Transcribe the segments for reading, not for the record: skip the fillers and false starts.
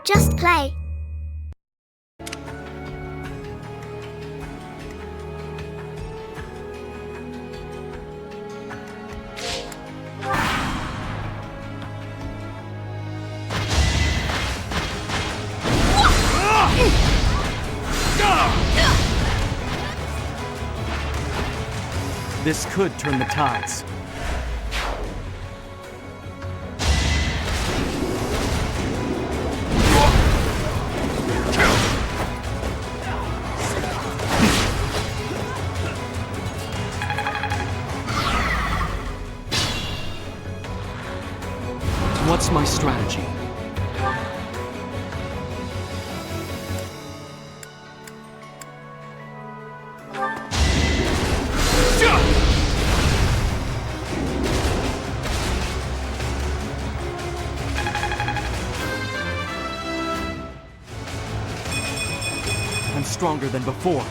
Just play. This could turn the tides. What's my strategy? I'm stronger than before.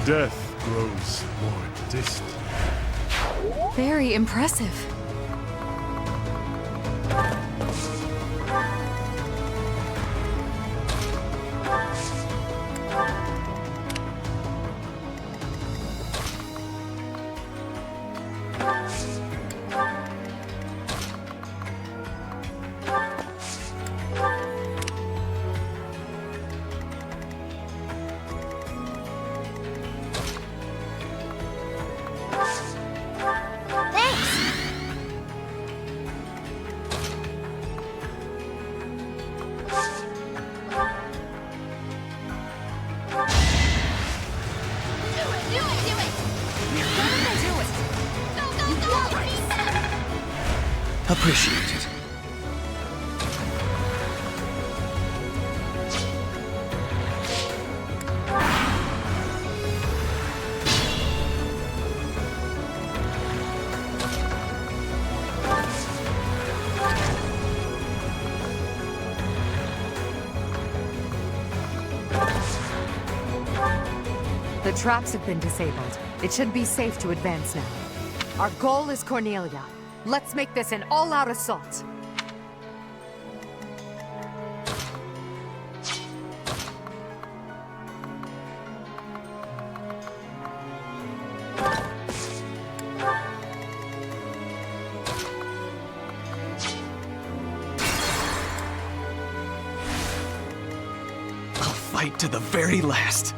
Death grows more distant. Very impressive. Appreciate it. The traps have been disabled. It should be safe to advance now. Our goal is Cornelia. Let's make this an all-out assault. I'll fight to the very last.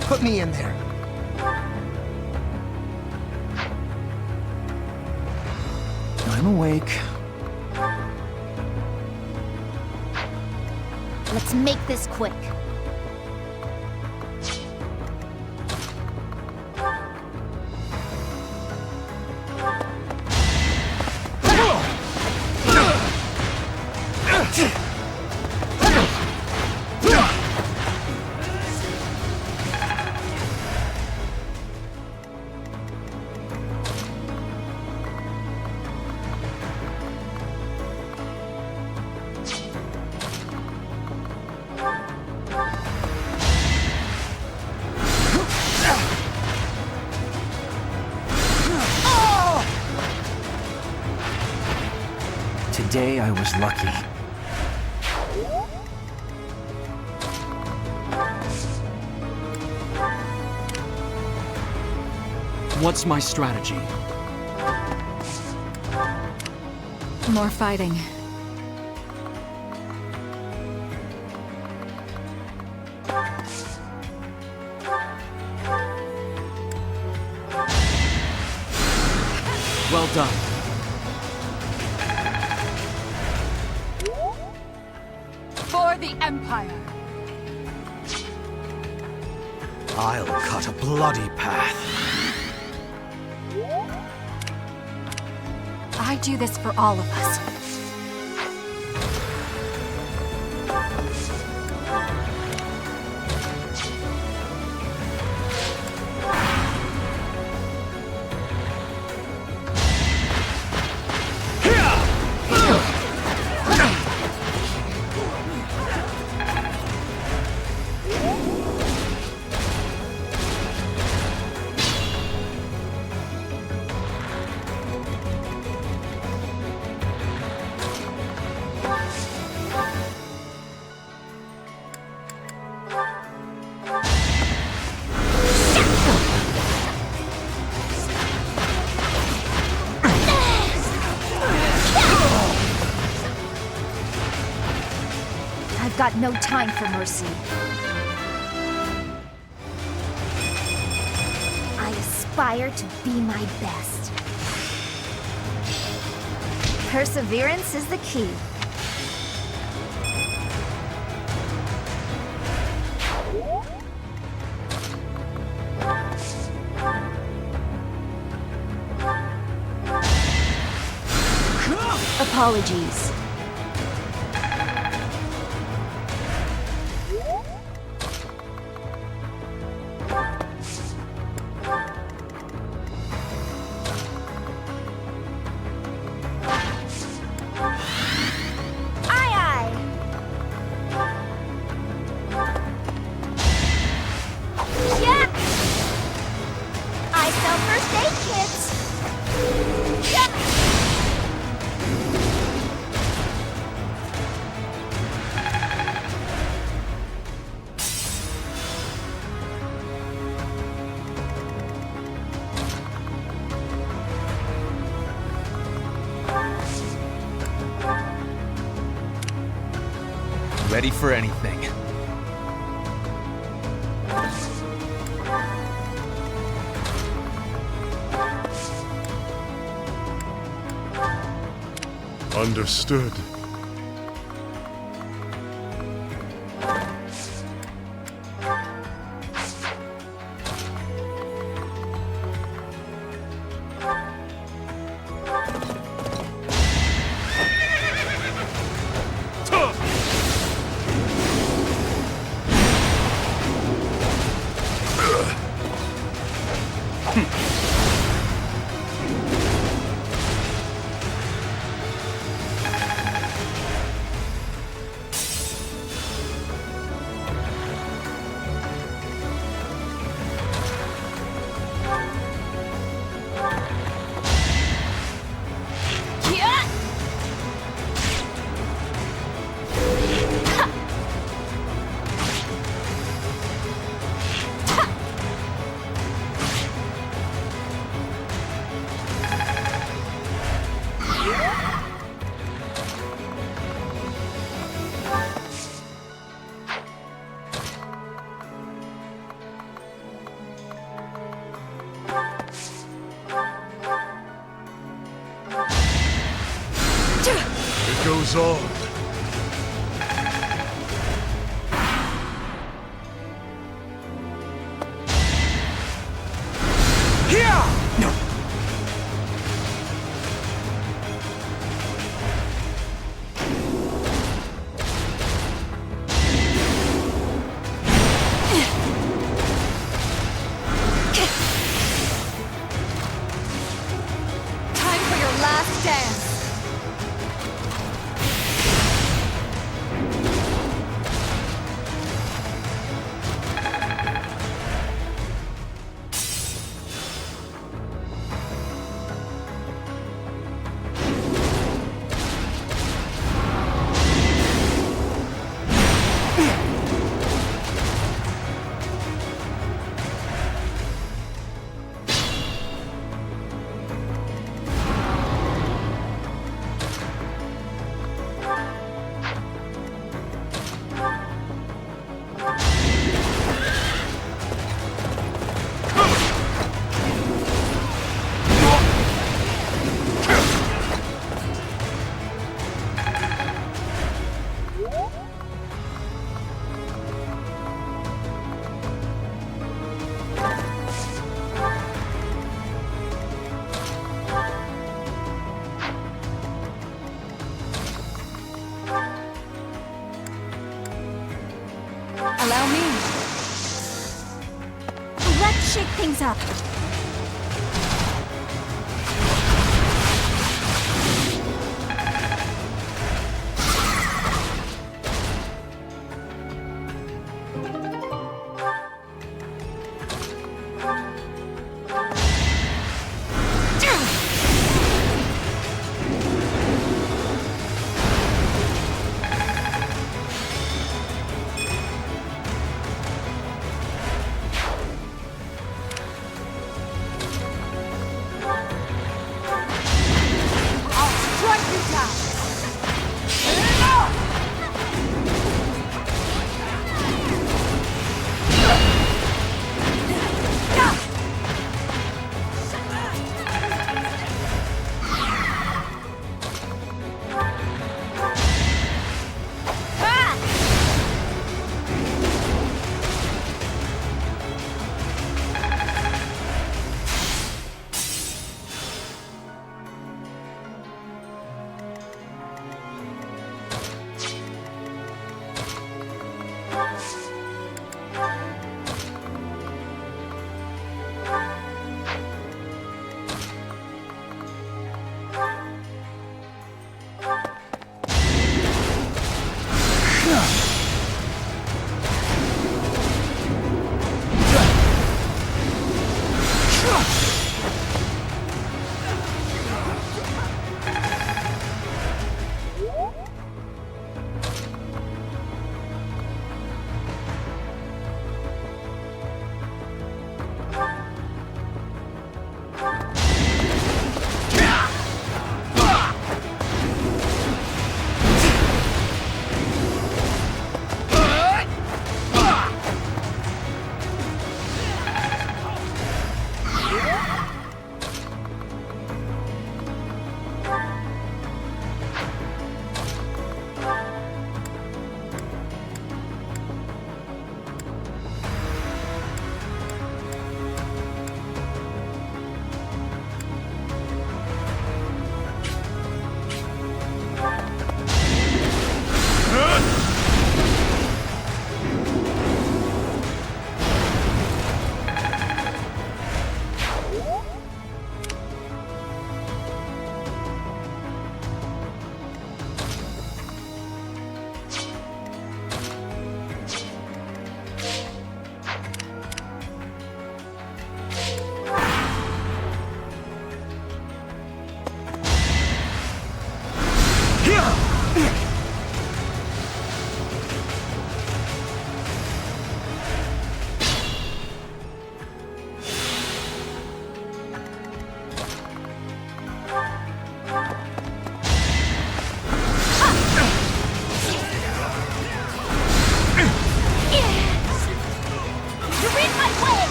Put me in there. I'm awake. Let's make this quick. Today I was lucky. What's my strategy? More fighting. Well done. For the Empire! I'll cut a bloody path. I do this for all of us. I've got no time for mercy. I aspire to be my best. Perseverance is the key. Apologies. Ready for anything. Understood. It goes on. Time for your last dance! things up.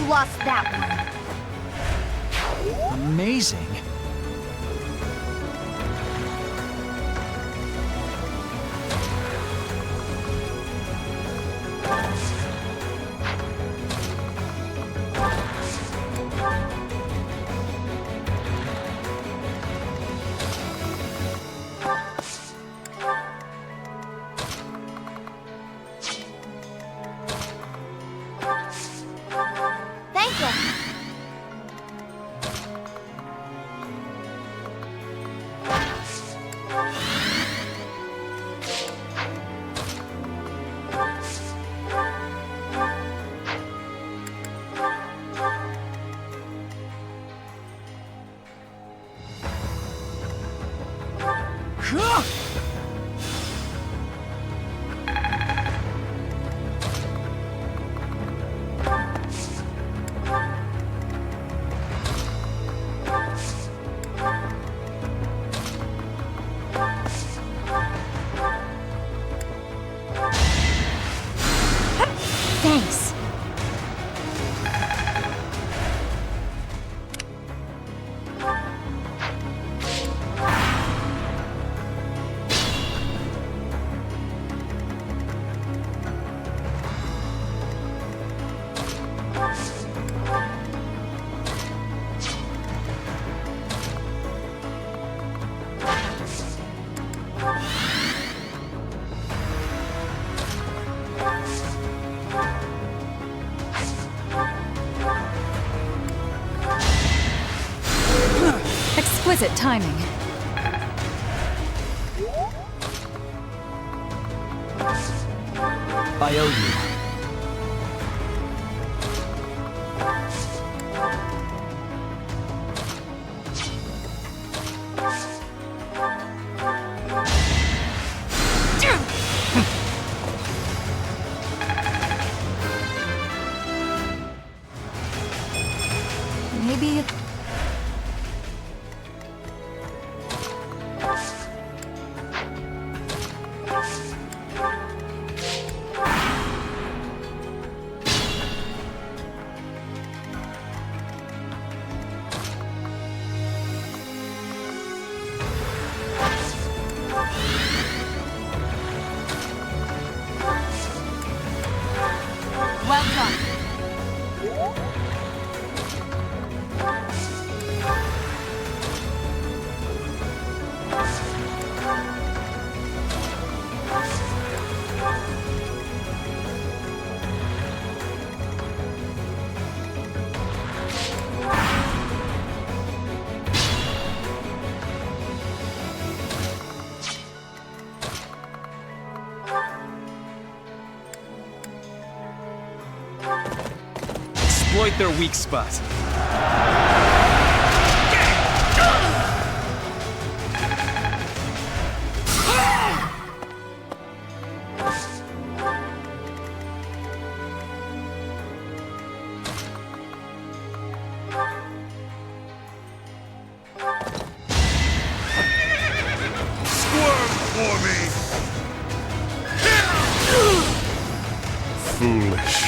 Lost that one. Amazing. Thank you. Thanks. Exquisite timing. I owe you. Maybe... Well done. Exploit their weak spot. Squirm for me! Foolish.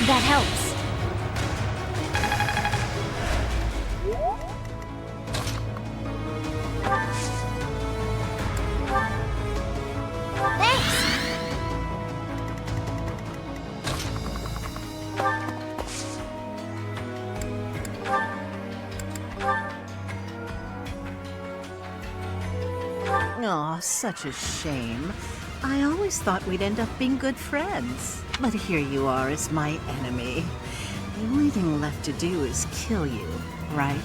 That helps. Thanks! Aw, such a shame. I always thought we'd end up being good friends. But here you are as my enemy. The only thing left to do is kill you, right?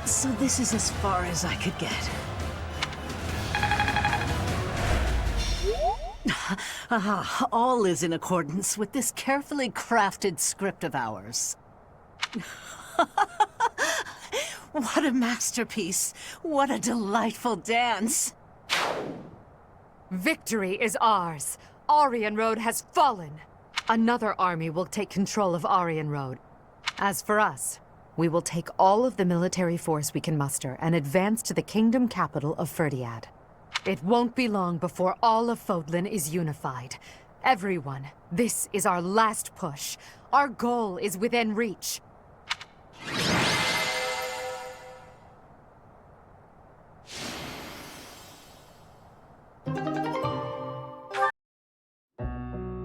So this is as far as I could get. All is in accordance with this carefully crafted script of ours. What a masterpiece! What a delightful dance! Victory is ours. Aryan Road has fallen. Another army will take control of Aryan Road. As for us, we will take all of the military force we can muster and advance to the kingdom capital of Ferdiad. It won't be long before all of Fodlan is unified. Everyone, this is our last push. Our goal is within reach.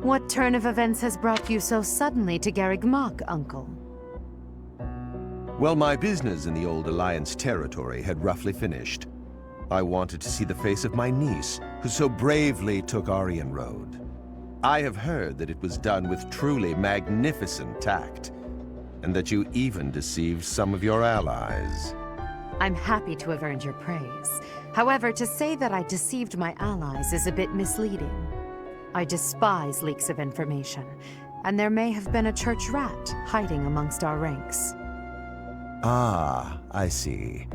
What turn of events has brought you so suddenly to Garreg Mach, Uncle? Well, my business in the old Alliance territory had roughly finished. I wanted to see the face of my niece, who so bravely took Aryan Road. I have heard that it was done with truly magnificent tact, and that you even deceived some of your allies. I'm happy to have earned your praise. However, to say that I deceived my allies is a bit misleading. I despise leaks of information, and there may have been a church rat hiding amongst our ranks. Ah, I see.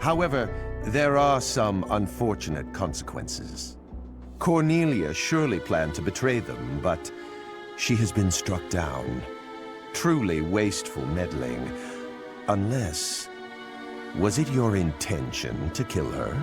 However, there are some unfortunate consequences. Cornelia surely planned to betray them, but she has been struck down. Truly wasteful meddling. Unless... was it your intention to kill her?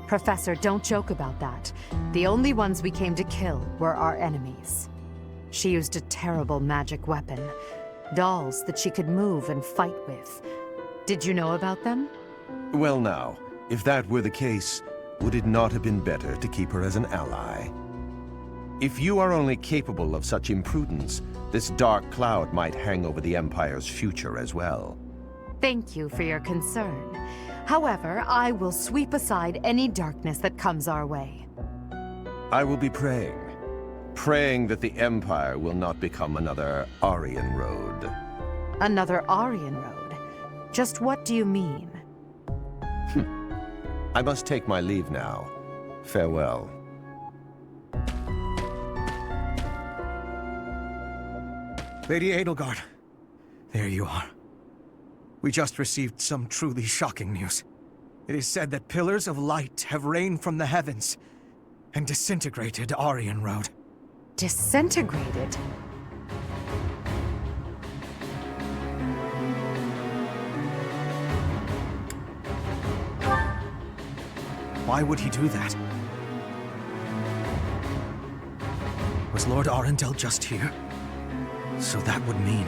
Professor, don't joke about that. The only ones we came to kill were our enemies. She used a terrible magic weapon. Dolls that she could move and fight with. Did you know about them? Well now, if that were the case, would it not have been better to keep her as an ally? If you are only capable of such imprudence, this dark cloud might hang over the Empire's future as well. Thank you for your concern. However, I will sweep aside any darkness that comes our way. I will be praying. Praying that the Empire will not become another Aryan Road. Another Aryan Road? Just what do you mean? I must take my leave now. Farewell. Lady Edelgard, there you are. We just received some truly shocking news. It is said that pillars of light have rained from the heavens and disintegrated Aryan Road. Disintegrated? Why would he do that? Was Lord Arundel just here? So that would mean...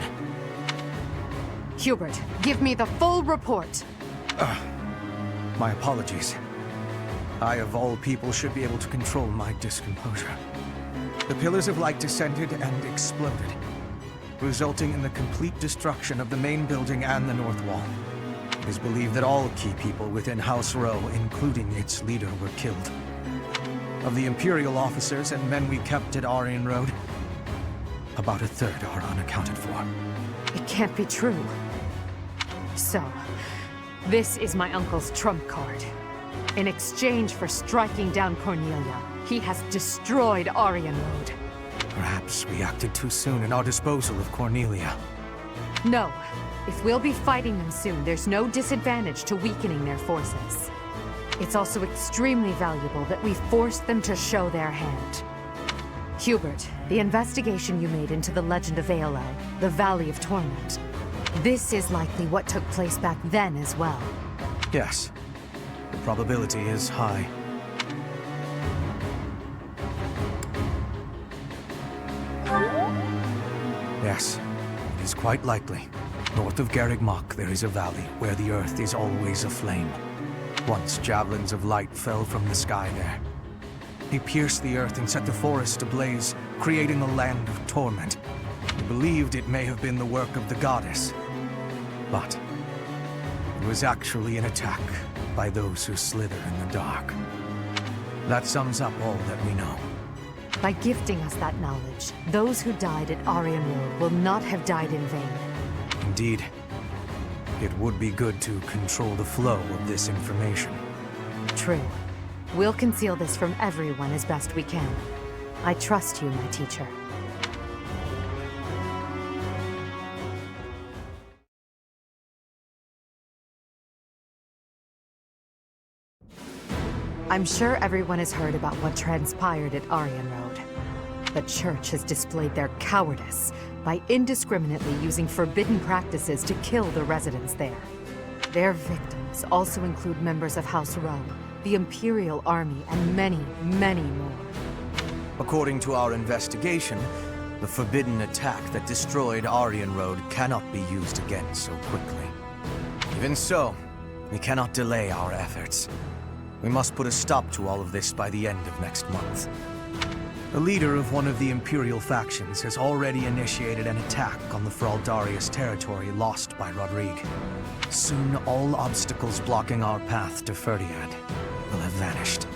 Hubert, give me the full report. My apologies. I, of all people, should be able to control my discomposure. The pillars of light descended and exploded, resulting in the complete destruction of the main building and the north wall. It is believed that all key people within House Row, including its leader, were killed. Of the Imperial officers and men we kept at Aryan Road, about a third are unaccounted for. It can't be true. So, this is my uncle's trump card. In exchange for striking down Cornelia, he has destroyed Aryan Road. Perhaps we acted too soon in our disposal of Cornelia. No. If we'll be fighting them soon, there's no disadvantage to weakening their forces. It's also extremely valuable that we forced them to show their hand. Hubert, the investigation you made into the legend of Aelel, the Valley of Torment, this is likely what took place back then as well. Yes. The probability is high. Yes, it is quite likely. North of Garreg Mach, there is a valley where the earth is always aflame. Once javelins of light fell from the sky there. They pierced the earth and set the forest ablaze, creating a land of torment. They believed it may have been the work of the goddess. But it was actually an attack by those who slither in the dark. That sums up all that we know. By gifting us that knowledge, those who died at Aryan Road will not have died in vain. Indeed. It would be good to control the flow of this information. True. We'll conceal this from everyone as best we can. I trust you, my teacher. I'm sure everyone has heard about what transpired at Aryan Road. The Church has displayed their cowardice by indiscriminately using forbidden practices to kill the residents there. Their victims also include members of House Row, the Imperial Army, and many, many more. According to our investigation, the forbidden attack that destroyed Aryan Road cannot be used again so quickly. Even so, we cannot delay our efforts. We must put a stop to all of this by the end of next month. The leader of one of the Imperial factions has already initiated an attack on the Fraldarius territory lost by Rodrigue. Soon, all obstacles blocking our path to Ferdiad will have vanished.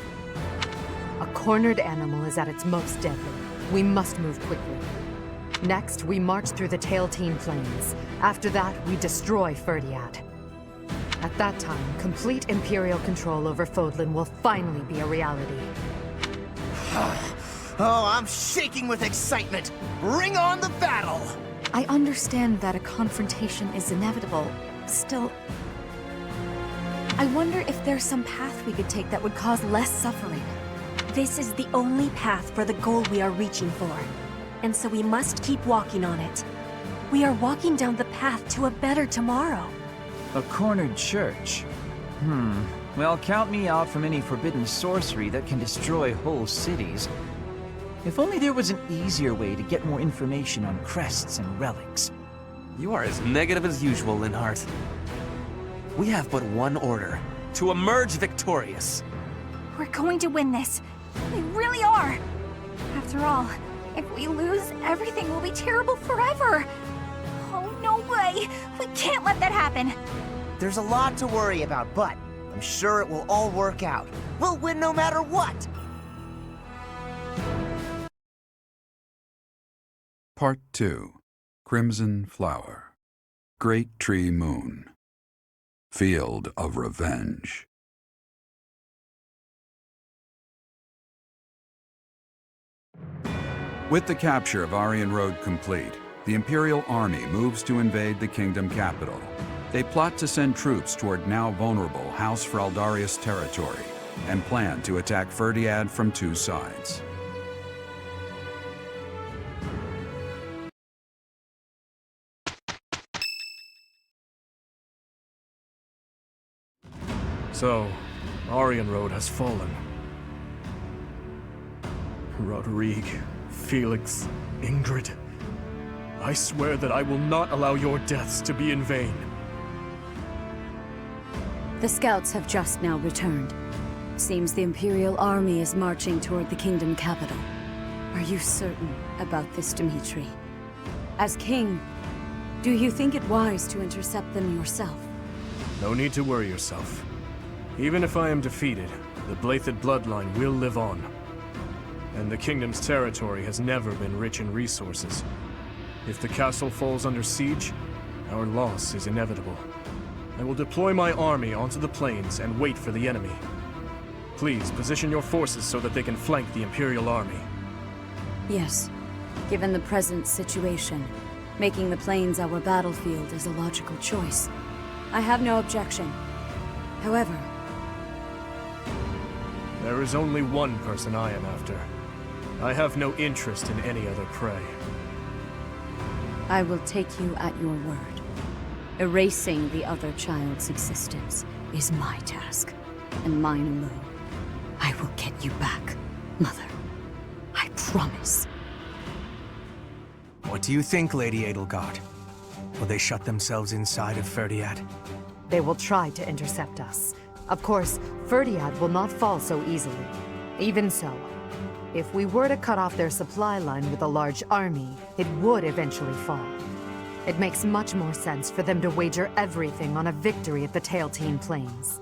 A cornered animal is at its most deadly. We must move quickly. Next, we march through the Tailteen Plains. After that, we destroy Ferdiad. At that time, complete Imperial control over Fodlan will finally be a reality. Oh, I'm shaking with excitement! Bring on the battle! I understand that a confrontation is inevitable. Still, I wonder if there's some path we could take that would cause less suffering. This is the only path for the goal we are reaching for. And so we must keep walking on it. We are walking down the path to a better tomorrow. A cornered church. Well, count me out from any forbidden sorcery that can destroy whole cities. If only there was an easier way to get more information on crests and relics. You are as negative as usual, Linhart. We have but one order: to emerge victorious. We're going to win this. We really are. After all, if we lose, everything will be terrible forever. Oh, no way! We can't let that happen! There's a lot to worry about, but I'm sure it will all work out. We'll win no matter what! Part 2. Crimson Flower. Great Tree Moon. Field of Revenge. With the capture of Aryan Road complete, the Imperial Army moves to invade the kingdom capital. They plot to send troops toward now vulnerable House Fraldarius territory and plan to attack Ferdiad from two sides. So, Aryan Road has fallen. Rodrigue, Felix, Ingrid. I swear that I will not allow your deaths to be in vain. The scouts have just now returned. Seems the Imperial Army is marching toward the kingdom capital. Are you certain about this, Dimitri? As king, do you think it wise to intercept them yourself? No need to worry yourself. Even if I am defeated, the Blythed bloodline will live on. And the kingdom's territory has never been rich in resources. If the castle falls under siege, our loss is inevitable. I will deploy my army onto the plains and wait for the enemy. Please, position your forces so that they can flank the Imperial Army. Yes. Given the present situation, making the plains our battlefield is a logical choice. I have no objection. However, there is only one person I am after. I have no interest in any other prey. I will take you at your word. Erasing the other child's existence is my task, and mine alone. I will get you back, Mother. I promise. What do you think, Lady Edelgard? Will they shut themselves inside of Ferdiad? They will try to intercept us. Of course, Ferdiad will not fall so easily. Even so, if we were to cut off their supply line with a large army, it would eventually fall. It makes much more sense for them to wager everything on a victory at the Tailtean Plains.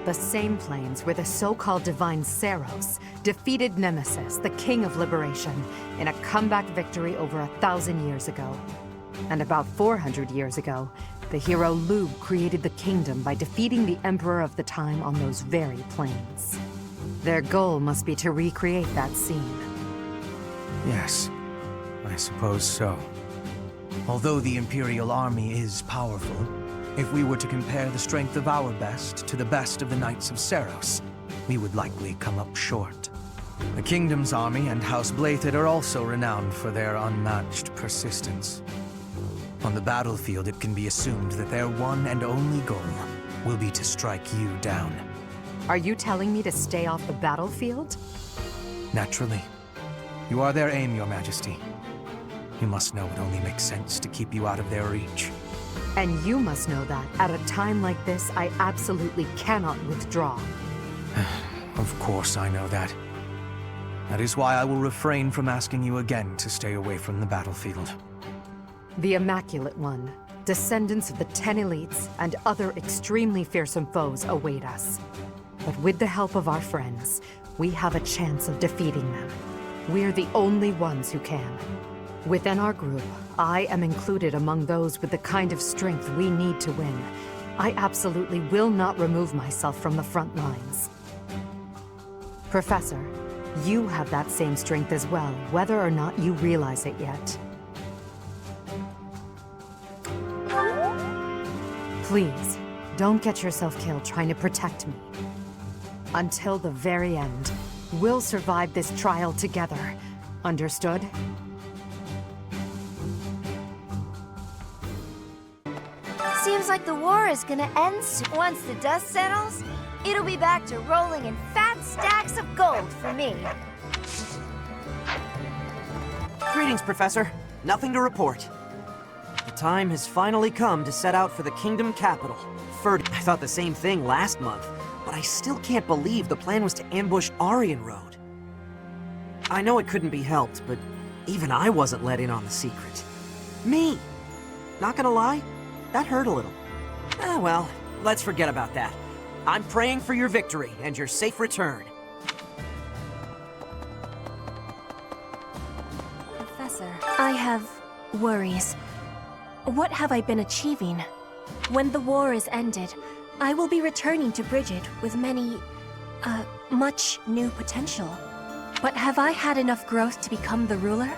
The same plains where the so-called divine Saros defeated Nemesis, the King of Liberation, in a comeback victory over 1,000 years ago. And about 400 years ago, the hero Lugh created the kingdom by defeating the Emperor of the time on those very plains. Their goal must be to recreate that scene. Yes, I suppose so. Although the Imperial Army is powerful, if we were to compare the strength of our best to the best of the Knights of Saros, we would likely come up short. The Kingdom's army and House Blythed are also renowned for their unmatched persistence. On the battlefield, it can be assumed that their one and only goal will be to strike you down. Are you telling me to stay off the battlefield? Naturally. You are their aim, Your Majesty. You must know it only makes sense to keep you out of their reach. And you must know that, at a time like this, I absolutely cannot withdraw. Of course I know that. That is why I will refrain from asking you again to stay away from the battlefield. The Immaculate One, descendants of the 10 elites, and other extremely fearsome foes await us. But with the help of our friends, we have a chance of defeating them. We're the only ones who can. Within our group, I am included among those with the kind of strength we need to win. I absolutely will not remove myself from the front lines. Professor, you have that same strength as well, whether or not you realize it yet. Please, don't get yourself killed trying to protect me. Until the very end, we'll survive this trial together. Understood? Seems like the war is gonna end soon. Once the dust settles, it'll be back to rolling in fat stacks of gold for me. Greetings, Professor. Nothing to report. The time has finally come to set out for the Kingdom capital. I thought the same thing last month, but I still can't believe the plan was to ambush Aryan Road. I know it couldn't be helped, but even I wasn't let in on the secret. Me! Not gonna lie, that hurt a little. Well, let's forget about that. I'm praying for your victory and your safe return. Professor, I have worries. What have I been achieving? When the war is ended, I will be returning to Brigid with much new potential. But have I had enough growth to become the ruler?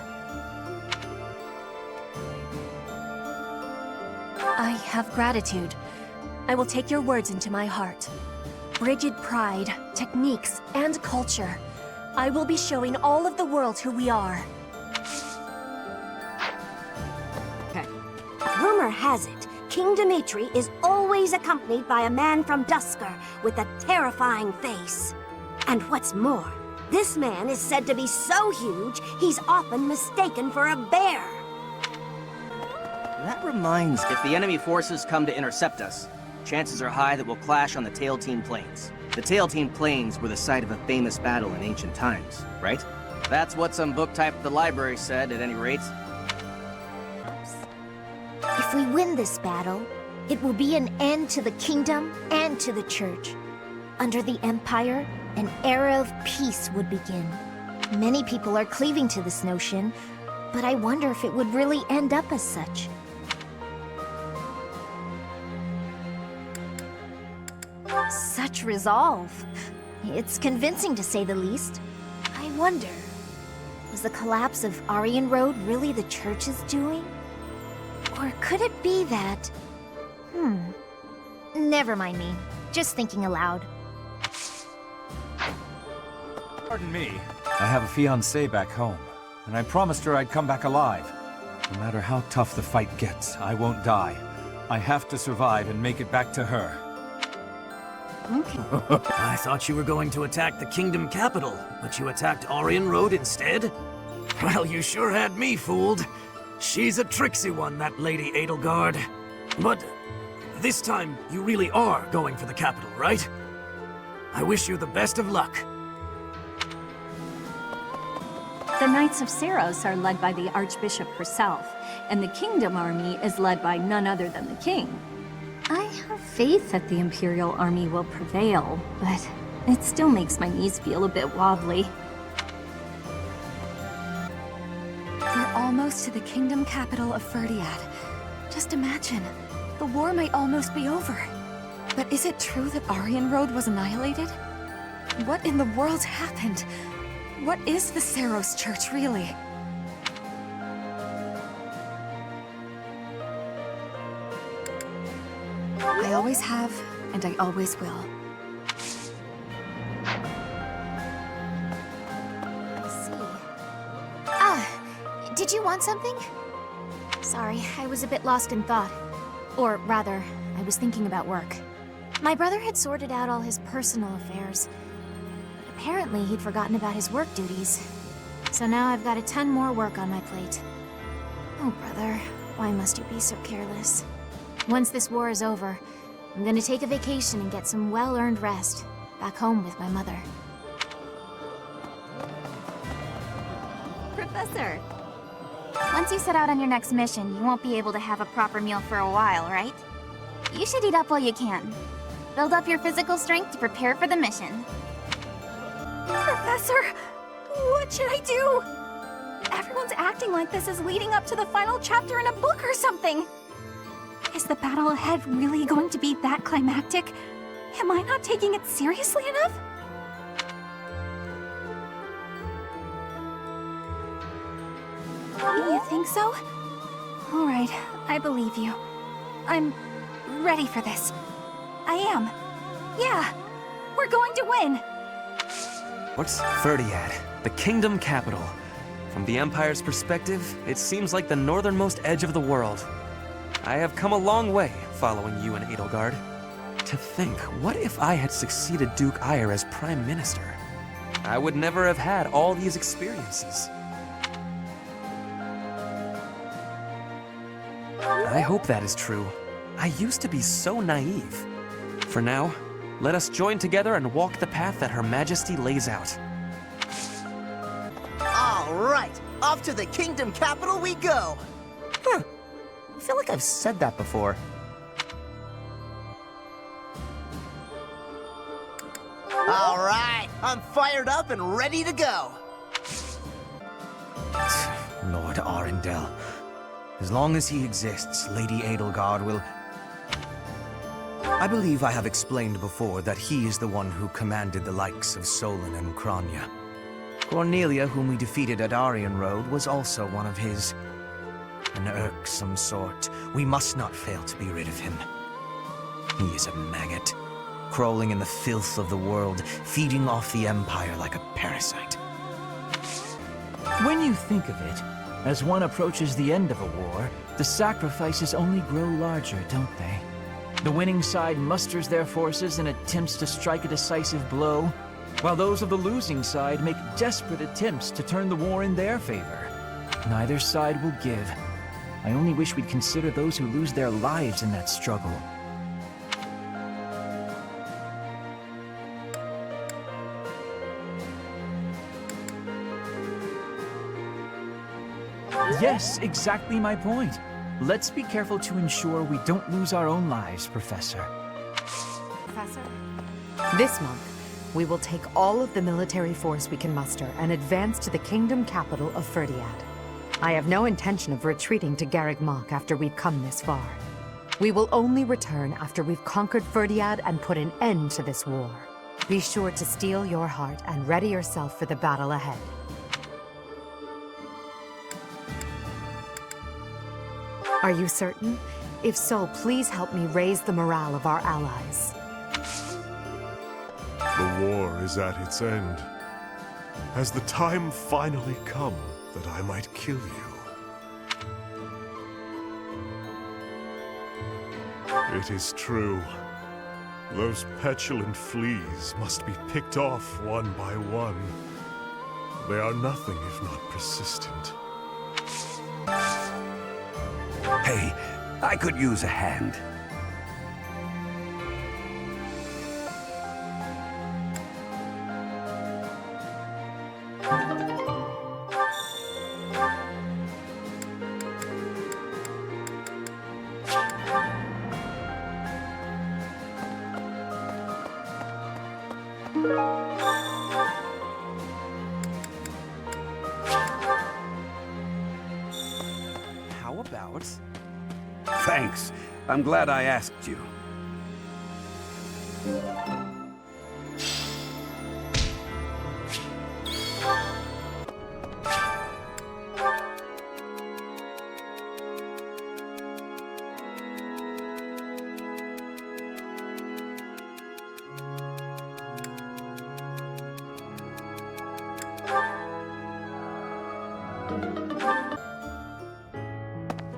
I have gratitude. I will take your words into my heart. Brigid pride, techniques, and culture. I will be showing all of the world who we are. Rumor has it, King Dimitri is always accompanied by a man from Dusker with a terrifying face. And what's more, this man is said to be so huge, he's often mistaken for a bear. That reminds me, if the enemy forces come to intercept us, chances are high that we'll clash on the Tailtean Plains. The Tailtean Plains were the site of a famous battle in ancient times, right? That's what some book type at the library said, at any rate. If we win this battle, it will be an end to the kingdom and to the church. Under the Empire, an era of peace would begin. Many people are cleaving to this notion, but I wonder if it would really end up as such. Such resolve. It's convincing to say the least. I wonder, was the collapse of Aryan Road really the church's doing? Or could it be that... Never mind me. Just thinking aloud. Pardon me. I have a fiancée back home, and I promised her I'd come back alive. No matter how tough the fight gets, I won't die. I have to survive and make it back to her. Okay. I thought you were going to attack the Kingdom capital, but you attacked Aryan Road instead? Well, you sure had me fooled. She's a tricksy one, that Lady Edelgard. But this time, you really are going for the capital, right? I wish you the best of luck. The Knights of Seros are led by the Archbishop herself, and the Kingdom army is led by none other than the King. I have faith that the Imperial army will prevail, but it still makes my knees feel a bit wobbly. We're almost to the Kingdom capital of Ferdiad. Just imagine, the war might almost be over. But is it true that Aryan Road was annihilated? What in the world happened? What is the Seros Church, really? I always have, and I always will. Did you want something? Sorry, I was a bit lost in thought. Or rather, I was thinking about work. My brother had sorted out all his personal affairs, but apparently he'd forgotten about his work duties. So now I've got a ton more work on my plate. Oh, brother, why must you be so careless? Once this war is over, I'm gonna take a vacation and get some well-earned rest, back home with my mother. Professor! Once you set out on your next mission, you won't be able to have a proper meal for a while, right? You should eat up while you can. Build up your physical strength to prepare for the mission. Professor, what should I do? Everyone's acting like this is leading up to the final chapter in a book or something. Is the battle ahead really going to be that climactic? Am I not taking it seriously enough? You think so? Alright, I believe you. I'm ready for this. I am. Yeah, we're going to win! What's Ferdiad, the kingdom capital? From the Empire's perspective, it seems like the northernmost edge of the world. I have come a long way following you and Edelgard. To think, what if I had succeeded Duke Ire as Prime Minister? I would never have had all these experiences. I hope that is true. I used to be so naive. For now, let us join together and walk the path that Her Majesty lays out. All right, off to the kingdom capital we go. Huh. I feel like I've said that before. All right, I'm fired up and ready to go. Lord Arundel. As long as he exists, Lady Edelgard will... I believe I have explained before that he is the one who commanded the likes of Solon and Kranya. Cornelia, whom we defeated at Aryan Road, was also one of his. An irksome sort. We must not fail to be rid of him. He is a maggot, crawling in the filth of the world, feeding off the Empire like a parasite. When you think of it, as one approaches the end of a war, the sacrifices only grow larger, don't they? The winning side musters their forces and attempts to strike a decisive blow, while those of the losing side make desperate attempts to turn the war in their favor. Neither side will give. I only wish we'd consider those who lose their lives in that struggle. Yes, exactly my point. Let's be careful to ensure we don't lose our own lives, Professor. Professor? This month, we will take all of the military force we can muster and advance to the kingdom capital of Ferdiad. I have no intention of retreating to Garreg Mach after we've come this far. We will only return after we've conquered Ferdiad and put an end to this war. Be sure to steel your heart and ready yourself for the battle ahead. Are you certain? If so, please help me raise the morale of our allies. The war is at its end. Has the time finally come that I might kill you? It is true. Those petulant fleas must be picked off one by one. They are nothing if not persistent. Hey, I could use a hand. How about... Thanks. I'm glad I asked you.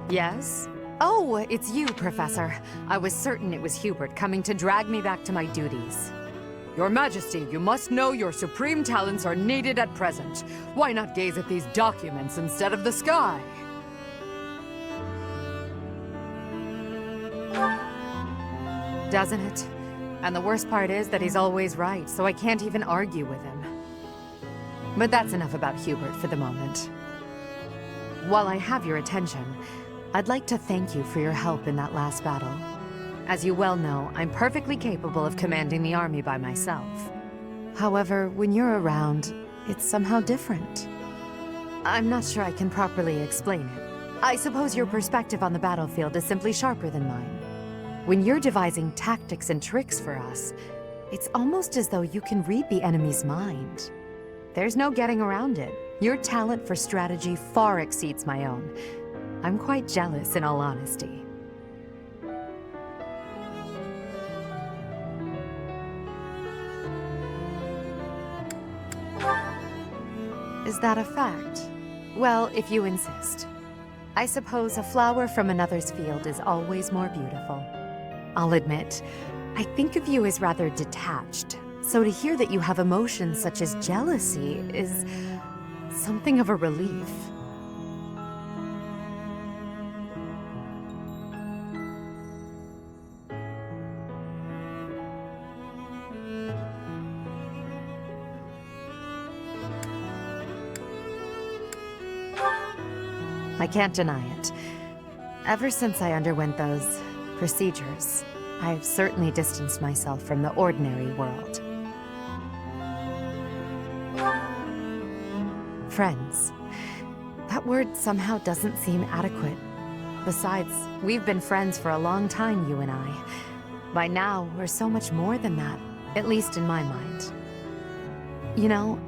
Yes? Oh, it's you, Professor. I was certain it was Hubert coming to drag me back to my duties. Your Majesty, you must know your supreme talents are needed at present. Why not gaze at these documents instead of the sky? Doesn't it? And the worst part is that he's always right, so I can't even argue with him. But that's enough about Hubert for the moment. While I have your attention, I'd like to thank you for your help in that last battle. As you well know, I'm perfectly capable of commanding the army by myself. However, when you're around, it's somehow different. I'm not sure I can properly explain it. I suppose your perspective on the battlefield is simply sharper than mine. When you're devising tactics and tricks for us, it's almost as though you can read the enemy's mind. There's no getting around it. Your talent for strategy far exceeds my own. I'm quite jealous, in all honesty. Is that a fact? Well, if you insist. I suppose a flower from another's field is always more beautiful. I'll admit, I think of you as rather detached, so to hear that you have emotions such as jealousy is something of a relief. I can't deny it. Ever since I underwent those procedures, I've certainly distanced myself from the ordinary world. Friends. That word somehow doesn't seem adequate. Besides, we've been friends for a long time, you and I. By now, we're so much more than that, at least in my mind. You know,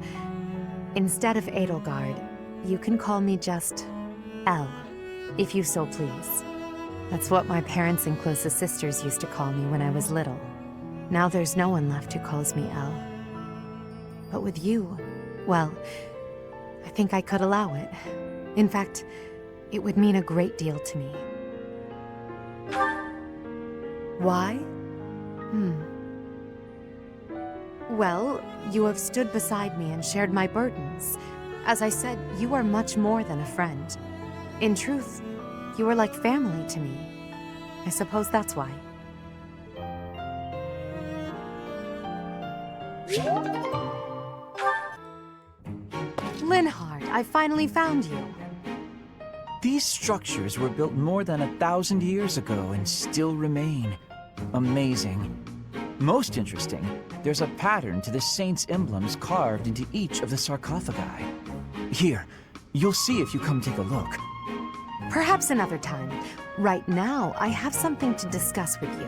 instead of Edelgard, you can call me just Elle, if you so please. That's what my parents and closest sisters used to call me when I was little. Now there's no one left who calls me Elle. But with you, well, I think I could allow it. In fact, it would mean a great deal to me. Why? Well, you have stood beside me and shared my burdens. As I said, you are much more than a friend. In truth, you are like family to me. I suppose that's why. Linhardt, I finally found you. These structures were built more than 1,000 years ago and still remain. Amazing. Most interesting, there's a pattern to the saints' emblems carved into each of the sarcophagi. Here, you'll see if you come take a look. Perhaps another time. Right now, I have something to discuss with you.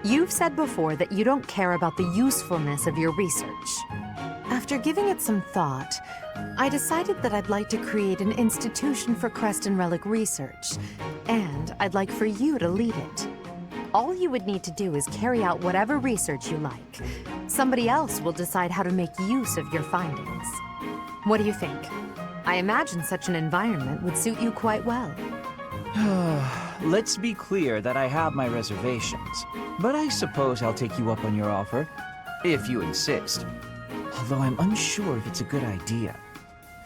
You've said before that you don't care about the usefulness of your research. After giving it some thought, I decided that I'd like to create an institution for crest and relic research, and I'd like for you to lead it. All you would need to do is carry out whatever research you like. Somebody else will decide how to make use of your findings. What do you think? I imagine such an environment would suit you quite well. Let's be clear that I have my reservations, but I suppose I'll take you up on your offer, if you insist. Although I'm unsure if it's a good idea.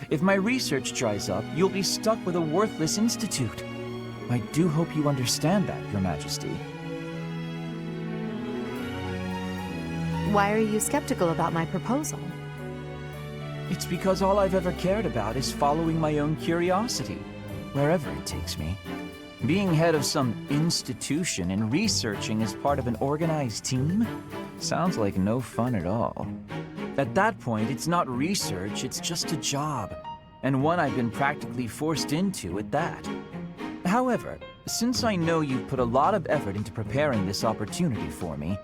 If my research dries up, you'll be stuck with a worthless institute. I do hope you understand that, Your Majesty. Why are you skeptical about my proposal? It's because all I've ever cared about is following my own curiosity, wherever it takes me. Being head of some institution and researching as part of an organized team sounds like no fun at all. At that point, it's not research, it's just a job, and one I've been practically forced into at that. However, since I know you've put a lot of effort into preparing this opportunity for me,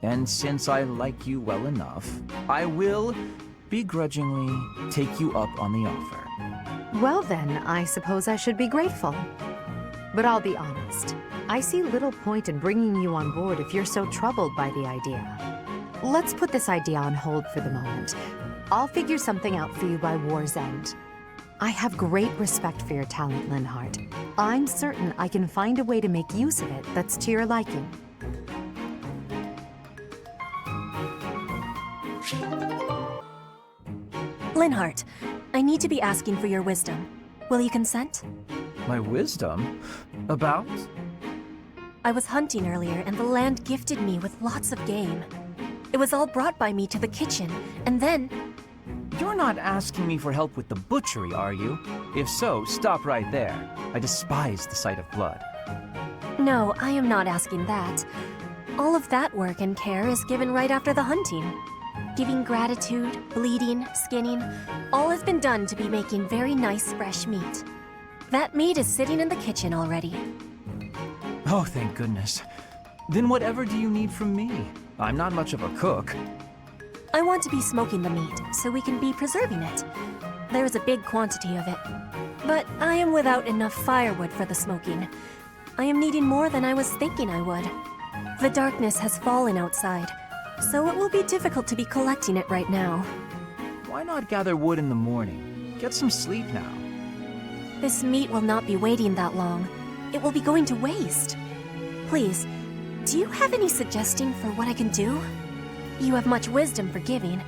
and since I like you well enough, I will begrudgingly take you up on the offer. Well then, I suppose I should be grateful. But I'll be honest, I see little point in bringing you on board if you're so troubled by the idea. Let's put this idea on hold for the moment. I'll figure something out for you by war's end. I have great respect for your talent, Linhardt. I'm certain I can find a way to make use of it that's to your liking. Linhardt, I need to be asking for your wisdom. Will you consent? My wisdom? About? I was hunting earlier and the land gifted me with lots of game. It was all brought by me to the kitchen, and then... You're not asking me for help with the butchery, are you? If so, stop right there. I despise the sight of blood. No, I am not asking that. All of that work and care is given right after the hunting. Giving gratitude, bleeding, skinning, all has been done to be making very nice fresh meat. That meat is sitting in the kitchen already. Oh, thank goodness. Then whatever do you need from me? I'm not much of a cook. I want to be smoking the meat, so we can be preserving it. There is a big quantity of it. But I am without enough firewood for the smoking. I am needing more than I was thinking I would. The darkness has fallen outside, so it will be difficult to be collecting it right now. Why not gather wood in the morning? Get some sleep now. This meat will not be waiting that long. It will be going to waste. Please, do you have any suggestion for what I can do? You have much wisdom for giving,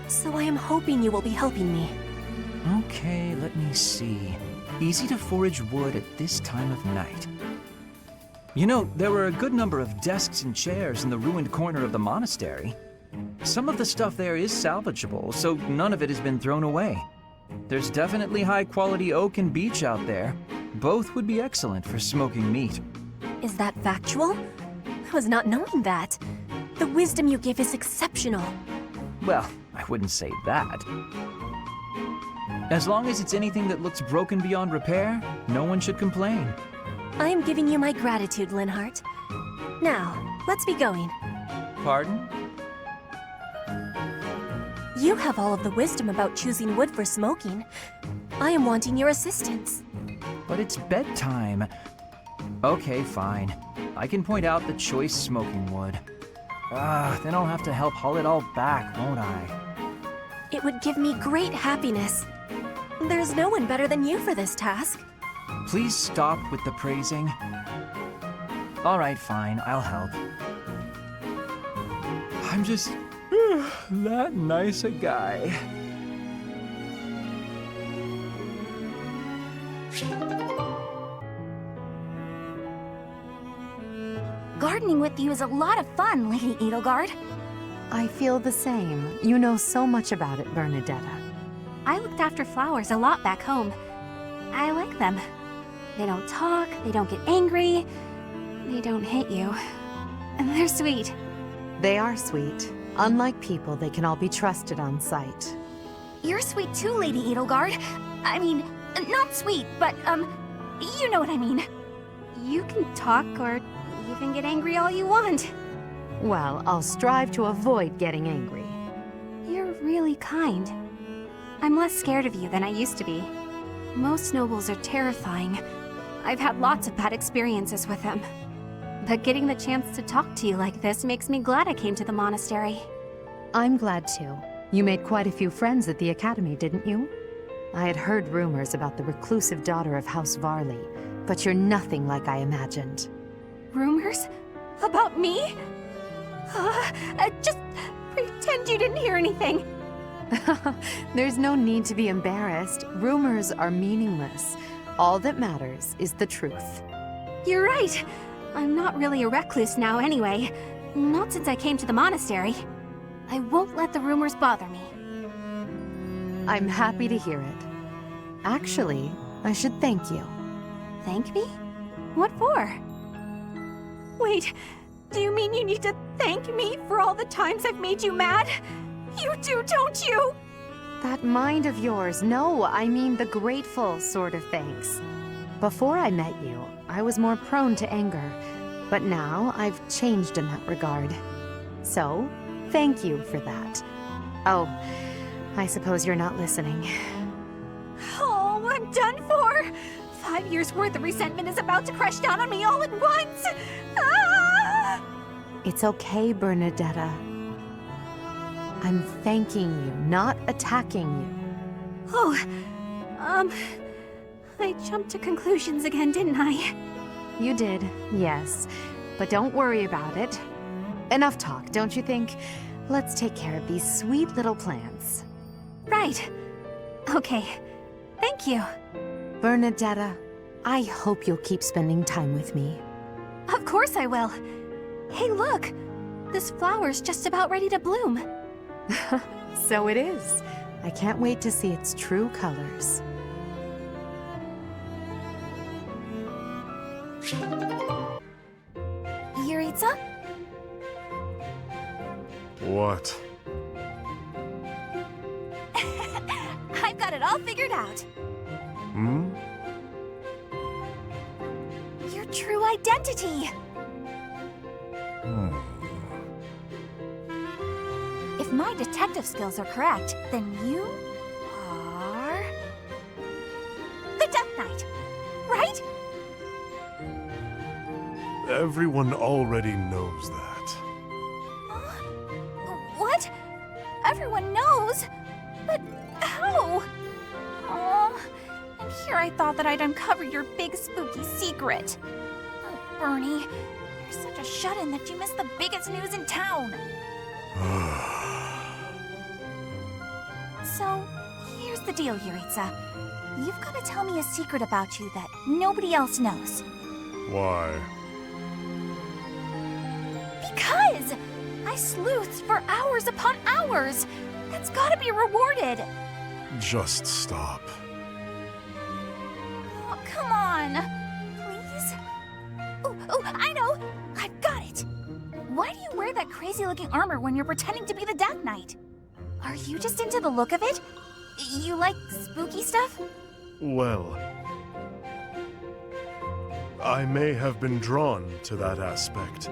so I am hoping you will be helping me. Okay, let me see. Easy to forage wood at this time of night. You know, there were a good number of desks and chairs in the ruined corner of the monastery. Some of the stuff there is salvageable, so none of it has been thrown away. There's definitely high-quality oak and beech out there. Both would be excellent for smoking meat. Is that factual? I was not knowing that. The wisdom you give is exceptional. Well, I wouldn't say that. As long as it's anything that looks broken beyond repair, no one should complain. I am giving you my gratitude, Linhart. Now, let's be going. Pardon? You have all of the wisdom about choosing wood for smoking. I am wanting your assistance. But it's bedtime. Okay, fine. I can point out the choice smoking wood. Then I'll have to help haul it all back, won't I? It would give me great happiness. There's no one better than you for this task. Please stop with the praising. All right, fine, I'll help. I'm just that nice a guy. Gardening with you is a lot of fun, Lady Edelgard. I feel the same. You know so much about it, Bernadetta. I looked after flowers a lot back home. I like them. They don't talk, they don't get angry, they don't hit you. And they're sweet. They are sweet. Unlike people, they can all be trusted on sight. You're sweet too, Lady Edelgard. I mean, not sweet, but, you know what I mean. You can talk or even get angry all you want. Well, I'll strive to avoid getting angry. You're really kind. I'm less scared of you than I used to be. Most nobles are terrifying. I've had lots of bad experiences with them. But getting the chance to talk to you like this makes me glad I came to the monastery. I'm glad too. You made quite a few friends at the academy, didn't you? I had heard rumors about the reclusive daughter of House Varley, but you're nothing like I imagined. Rumors? About me? Just pretend you didn't hear anything. There's no need to be embarrassed. Rumors are meaningless. All that matters is the truth. You're right. I'm not really a recluse now anyway. Not since I came to the monastery. I won't let the rumors bother me. I'm happy to hear it. Actually, I should thank you. Thank me? What for? Wait, do you mean you need to thank me for all the times I've made you mad? You do, don't you? That mind of yours, no, I mean the grateful sort of thanks. Before I met you, I was more prone to anger, but now I've changed in that regard. So, thank you for that. Oh, I suppose you're not listening. Oh, I'm done for! 5 years' worth of resentment is about to crash down on me all at once! Ah! It's okay, Bernadetta. I'm thanking you, not attacking you. Oh, I jumped to conclusions again, didn't I? You did, yes. But don't worry about it. Enough talk, don't you think? Let's take care of these sweet little plants. Right. Okay. Thank you. Bernadetta, I hope you'll keep spending time with me. Of course I will. Hey, look! This flower's just about ready to bloom. So it is. I can't wait to see its true colors. Yuritsa? What? all figured out. Hmm? Your true identity. If my detective skills are correct, then you are the Death Knight, right? Everyone already knows that. What? Everyone knows? But how? Oh, and here I thought that I'd uncover your big spooky secret. Oh, Bernie, you're such a shut-in that you missed the biggest news in town. So, here's the deal, Yuritsa. You've got to tell me a secret about you that nobody else knows. Why? Because I sleuthed for hours upon hours. That's gotta be rewarded. Just stop. Oh, come on. Please? Oh, I know. I've got it. Why do you wear that crazy-looking armor when you're pretending to be the Death Knight? Are you just into the look of it? You like spooky stuff? Well, I may have been drawn to that aspect.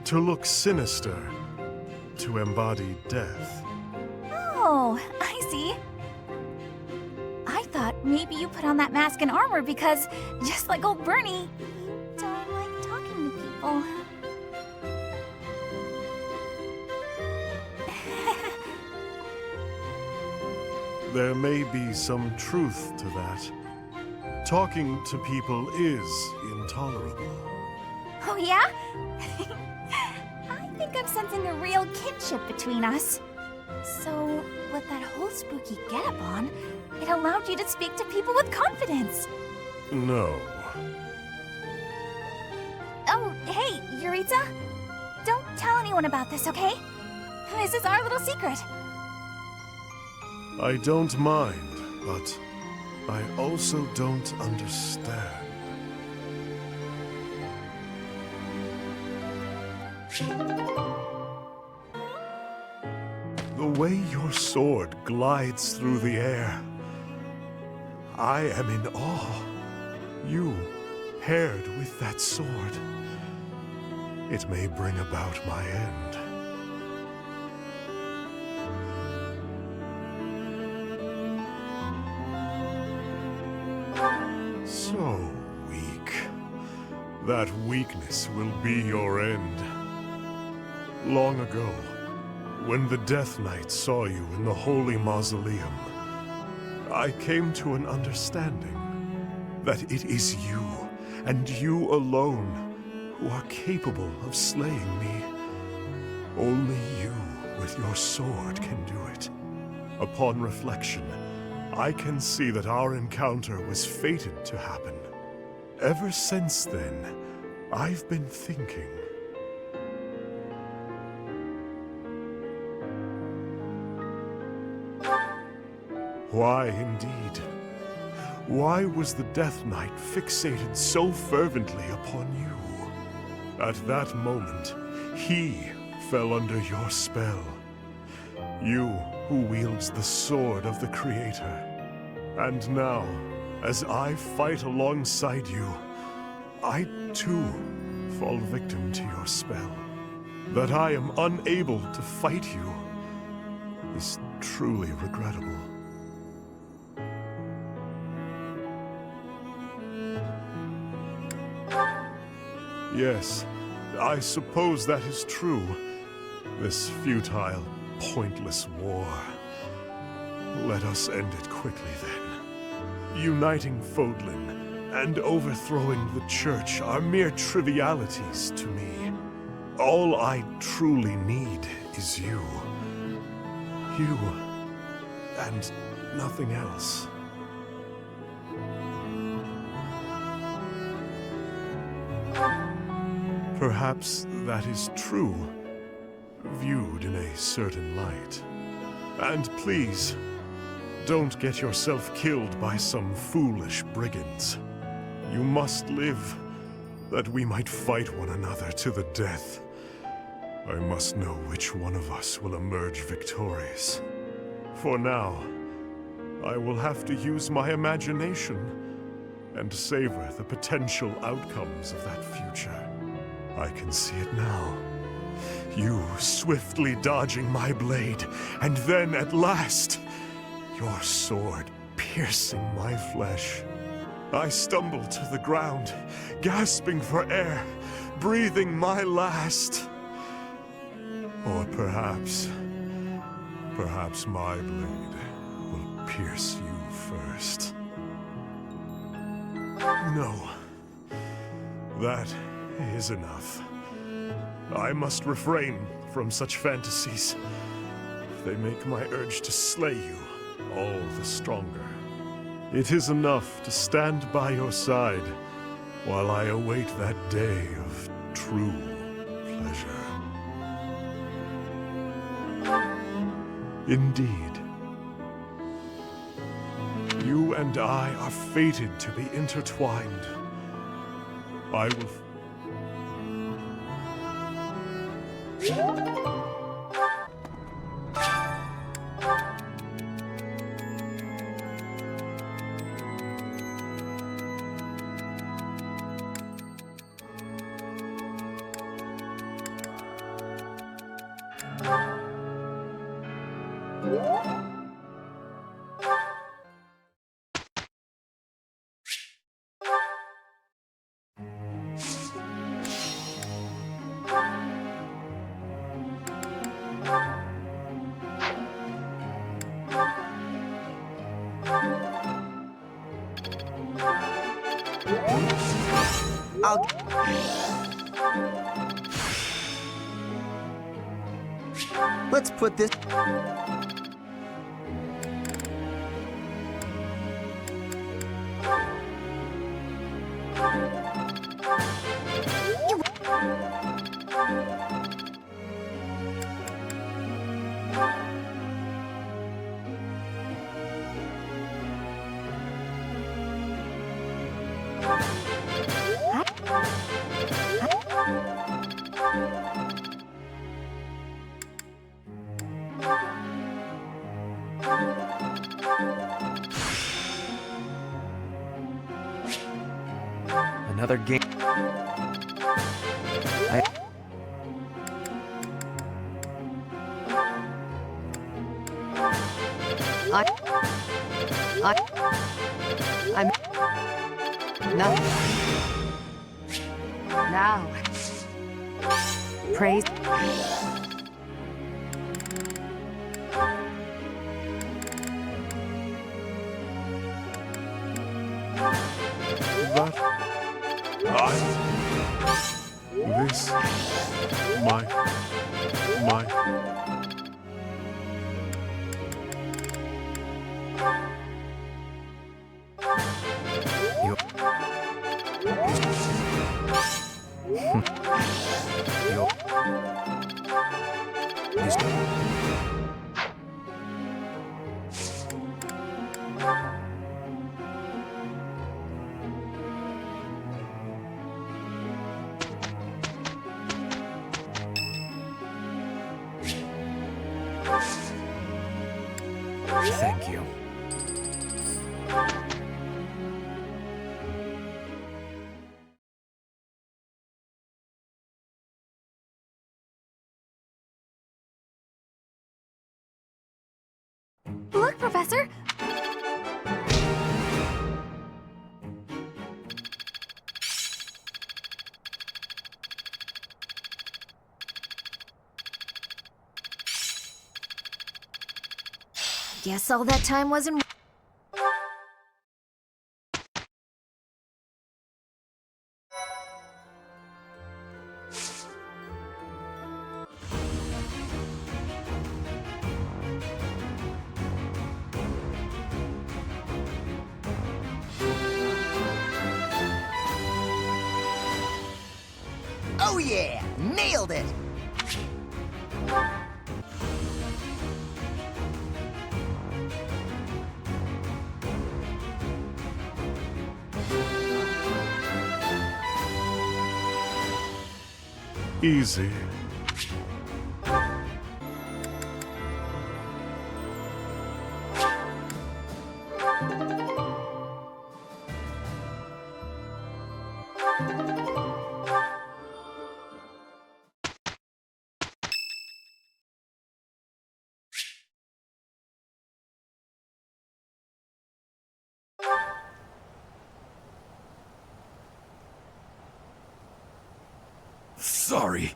To look sinister. To embody death. Oh, I see. I thought maybe you put on that mask and armor because, just like old Bernie, you don't like talking to people. There may be some truth to that. Talking to people is intolerable. Oh, yeah? I think I'm sensing a real kinship between us. So, with that whole spooky getup on, it allowed you to speak to people with confidence. No. Oh, hey, Yuritsa. Don't tell anyone about this, okay? This is our little secret. I don't mind, but I also don't understand. The way your sword glides through the air. I am in awe. You, paired with that sword. It may bring about my end. So weak. That weakness will be your end. Long ago, when the Death Knight saw you in the Holy Mausoleum, I came to an understanding that it is you, and you alone, who are capable of slaying me. Only you, with your sword, can do it. Upon reflection, I can see that our encounter was fated to happen. Ever since then, I've been thinking. Why, indeed? Why was the Death Knight fixated so fervently upon you? At that moment, he fell under your spell. You who wields the sword of the Creator. And now, as I fight alongside you, I too fall victim to your spell. That I am unable to fight you is truly regrettable. Yes, I suppose that is true. This futile, pointless war. Let us end it quickly then. Uniting Fodlan and overthrowing the Church are mere trivialities to me. All I truly need is you. You, and nothing else. Perhaps that is true, viewed in a certain light. And please, don't get yourself killed by some foolish brigands. You must live, that we might fight one another to the death. I must know which one of us will emerge victorious. For now, I will have to use my imagination and savor the potential outcomes of that future. I can see it now. You swiftly dodging my blade, and then at last, your sword piercing my flesh. I stumble to the ground, gasping for air, breathing my last. Or perhaps my blade will pierce you first. No, that is enough. I must refrain from such fantasies. They make my urge to slay you all the stronger. It is enough to stand by your side while I await that day of true pleasure. Indeed. You and I are fated to be intertwined. I will... Let's put this... Another game. I'm no. Now, praise. This... my... Thank you. Look, Professor! Guess all that time wasn't... Oh yeah! Nailed it! Easy. Sorry.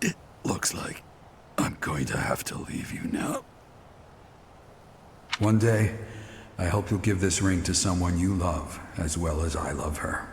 It looks like I'm going to have to leave you now. One day, I hope you'll give this ring to someone you love as well as I love her.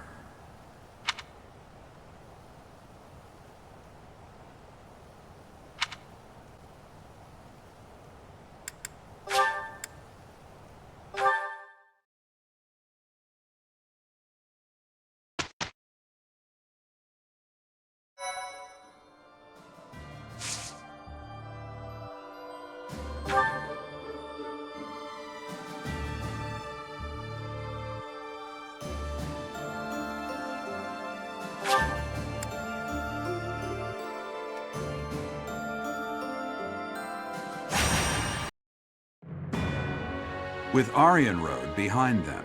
With Aryan Road behind them,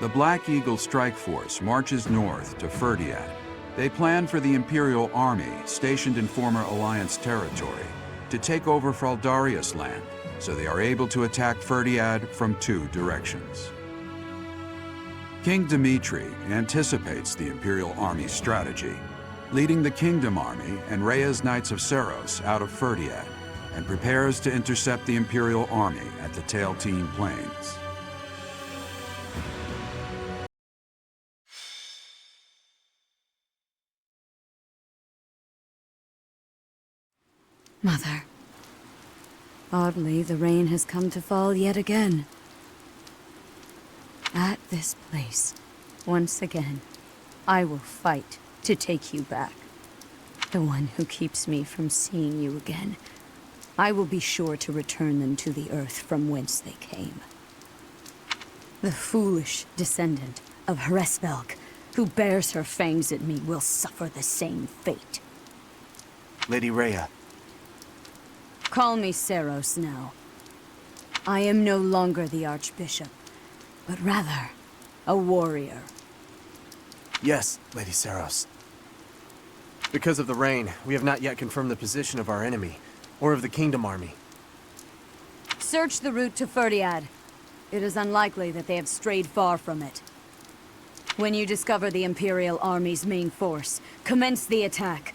the Black Eagle Strike Force marches north to Ferdiad. They plan for the Imperial Army, stationed in former Alliance territory, to take over Fraldarius land, so they are able to attack Ferdiad from 2 directions. King Dimitri anticipates the Imperial Army's strategy, leading the Kingdom Army and Rhea's Knights of Seros out of Ferdiad, and prepares to intercept the Imperial Army at the Tailtean Plains. Mother. Oddly, the rain has come to fall yet again. At this place, once again, I will fight to take you back. The one who keeps me from seeing you again. I will be sure to return them to the earth from whence they came. The foolish descendant of Hresvelg, who bears her fangs at me, will suffer the same fate. Lady Rhea. Call me Seros now. I am no longer the Archbishop, but rather a warrior. Yes, Lady Seros. Because of the rain, we have not yet confirmed the position of our enemy, or of the Kingdom Army. Search the route to Ferdiad. It is unlikely that they have strayed far from it. When you discover the Imperial Army's main force, commence the attack.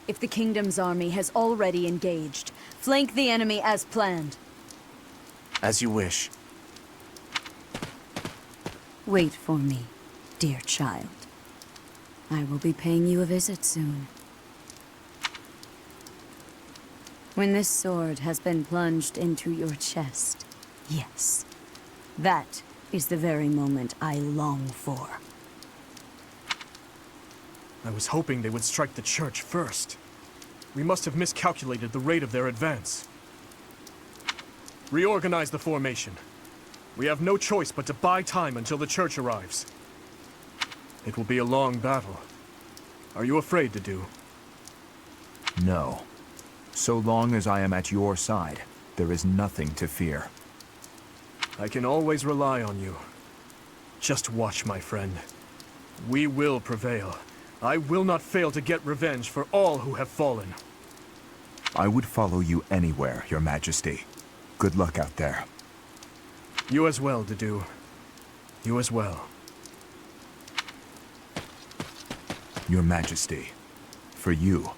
If the Kingdom's army has already engaged, flank the enemy as planned. As you wish. Wait for me, dear child. I will be paying you a visit soon. When this sword has been plunged into your chest, yes, that is the very moment I long for. I was hoping they would strike the church first. We must have miscalculated the rate of their advance. Reorganize the formation. We have no choice but to buy time until the church arrives. It will be a long battle. Are you afraid to do? No. So long as I am at your side, there is nothing to fear. I can always rely on you. Just watch, my friend. We will prevail. I will not fail to get revenge for all who have fallen. I would follow you anywhere, Your Majesty. Good luck out there. You as well, Dedu. You as well. Your Majesty, for you,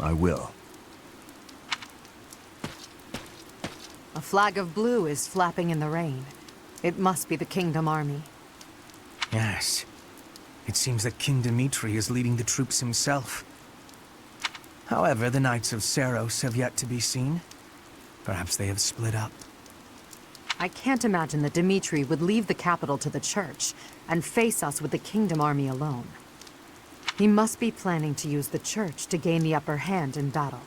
I will. A flag of blue is flapping in the rain. It must be the Kingdom Army. Yes. It seems that King Dimitri is leading the troops himself. However, the Knights of Seros have yet to be seen. Perhaps they have split up. I can't imagine that Dimitri would leave the capital to the church and face us with the Kingdom Army alone. He must be planning to use the church to gain the upper hand in battle.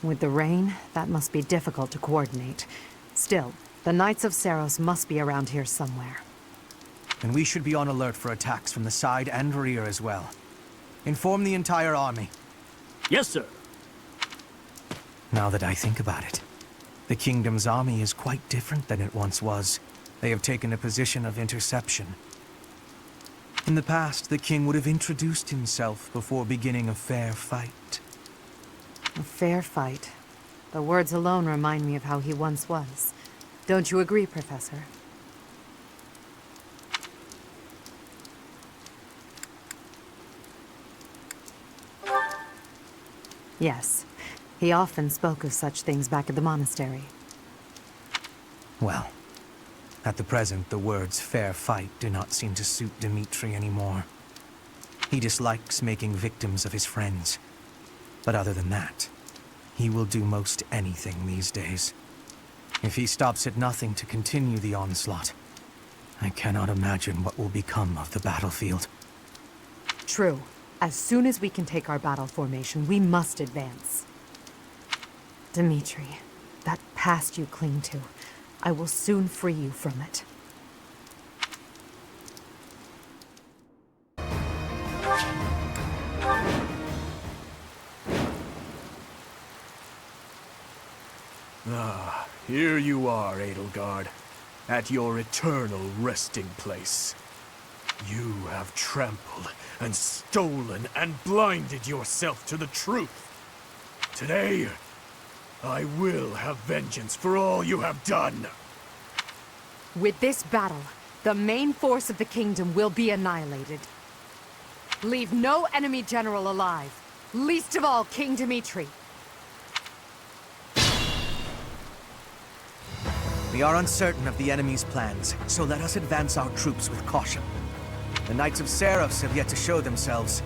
With the rain, that must be difficult to coordinate. Still, the Knights of Seros must be around here somewhere. And we should be on alert for attacks from the side and rear as well. Inform the entire army. Yes, sir. Now that I think about it, the Kingdom's army is quite different than it once was. They have taken a position of interception. In the past, the king would have introduced himself before beginning a fair fight. A fair fight. The words alone remind me of how he once was. Don't you agree, Professor? Yes. He often spoke of such things back at the monastery. Well, at the present, the words fair fight do not seem to suit Dmitri anymore. He dislikes making victims of his friends. But other than that, he will do most anything these days. If he stops at nothing to continue the onslaught, I cannot imagine what will become of the battlefield. True. As soon as we can take our battle formation, we must advance. Dmitri, that past you cling to, I will soon free you from it. Ah, here you are, Edelgard, at your eternal resting place. You have trampled and stolen and blinded yourself to the truth. Today, I will have vengeance for all you have done. With this battle, the main force of the kingdom will be annihilated. Leave no enemy general alive, least of all King Dmitri. We are uncertain of the enemy's plans, so let us advance our troops with caution. The Knights of Seros have yet to show themselves.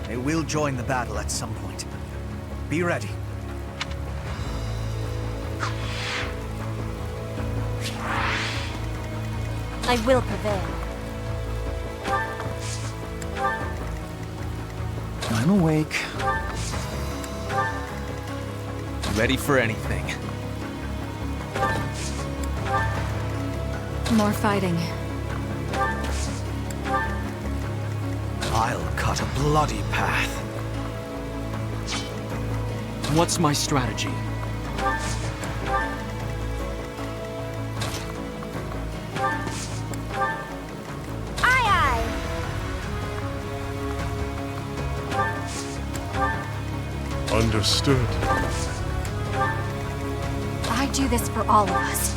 They will join the battle at some point. Be ready. I will prevail. I'm awake. Ready for anything. More fighting. I'll cut a bloody path. What's my strategy? Understood. I do this for all of us.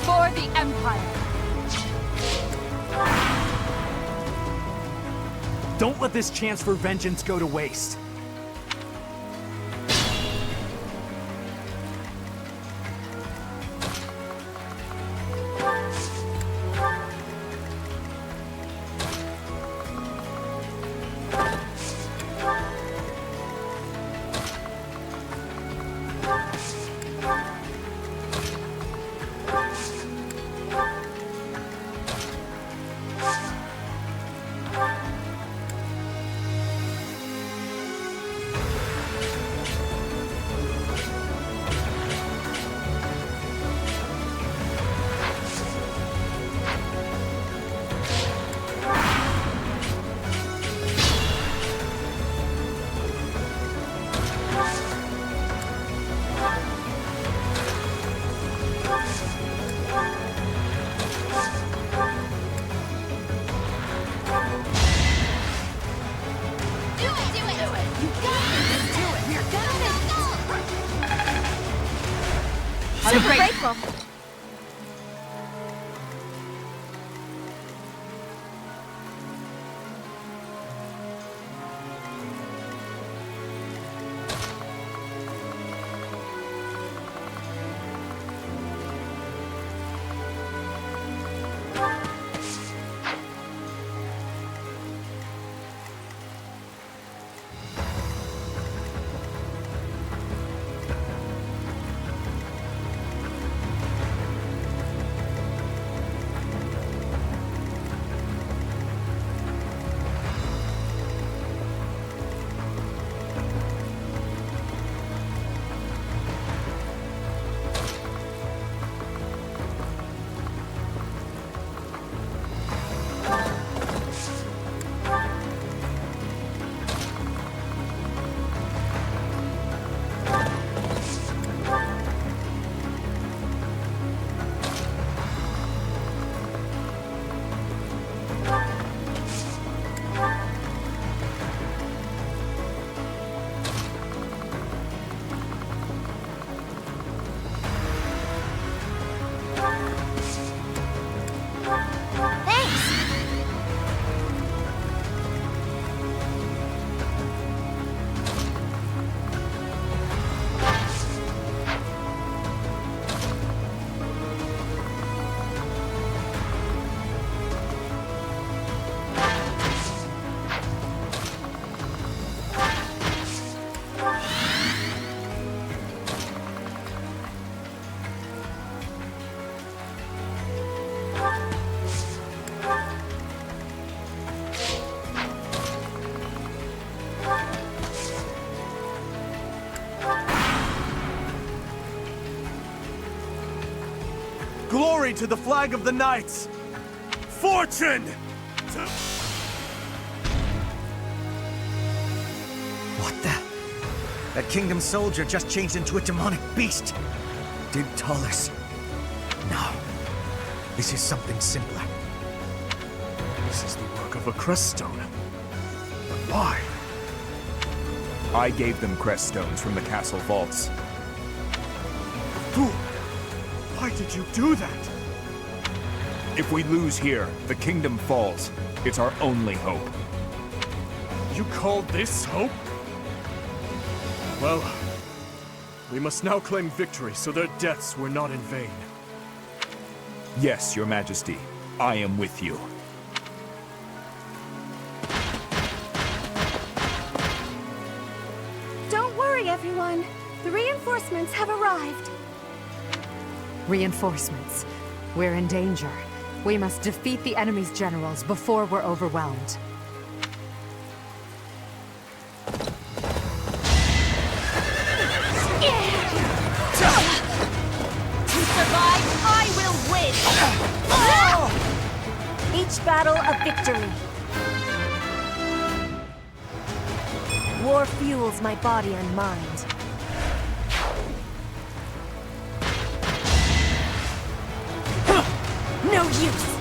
For the Empire! Don't let this chance for vengeance go to waste. Super grateful. Glory to the flag of the Knights! Fortune! What the? That kingdom soldier just changed into a demonic beast. Did Tullus? No. This is something simpler. This is the work of a crest stone. But why? I gave them crest stones from the castle vaults. Fool! Why did you do that? If we lose here, the kingdom falls. It's our only hope. You call this hope? Well, we must now claim victory so their deaths were not in vain. Yes, Your Majesty. I am with you. Don't worry, everyone. The reinforcements have arrived. Reinforcements. We're in danger. We must defeat the enemy's generals before we're overwhelmed. To survive, I will win! Each battle a victory. War fuels my body and mind. No use!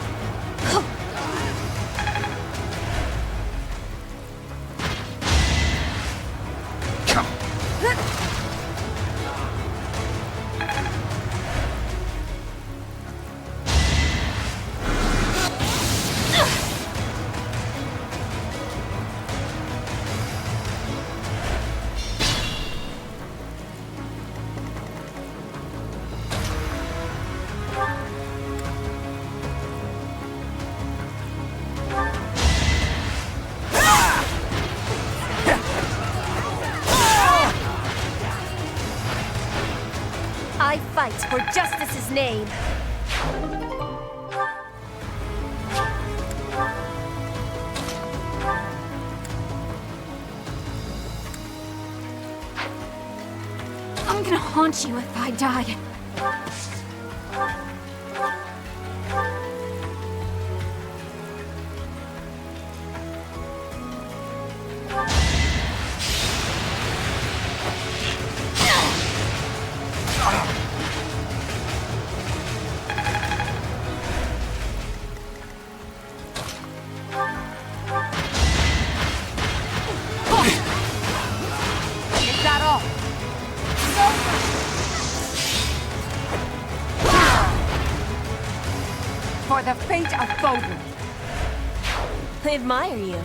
I fight for justice's name. I'm gonna haunt you if I die. Is that all? For the fate of Foden. I admire you.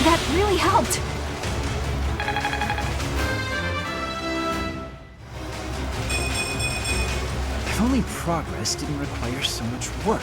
That really helped. If only progress didn't require so much work.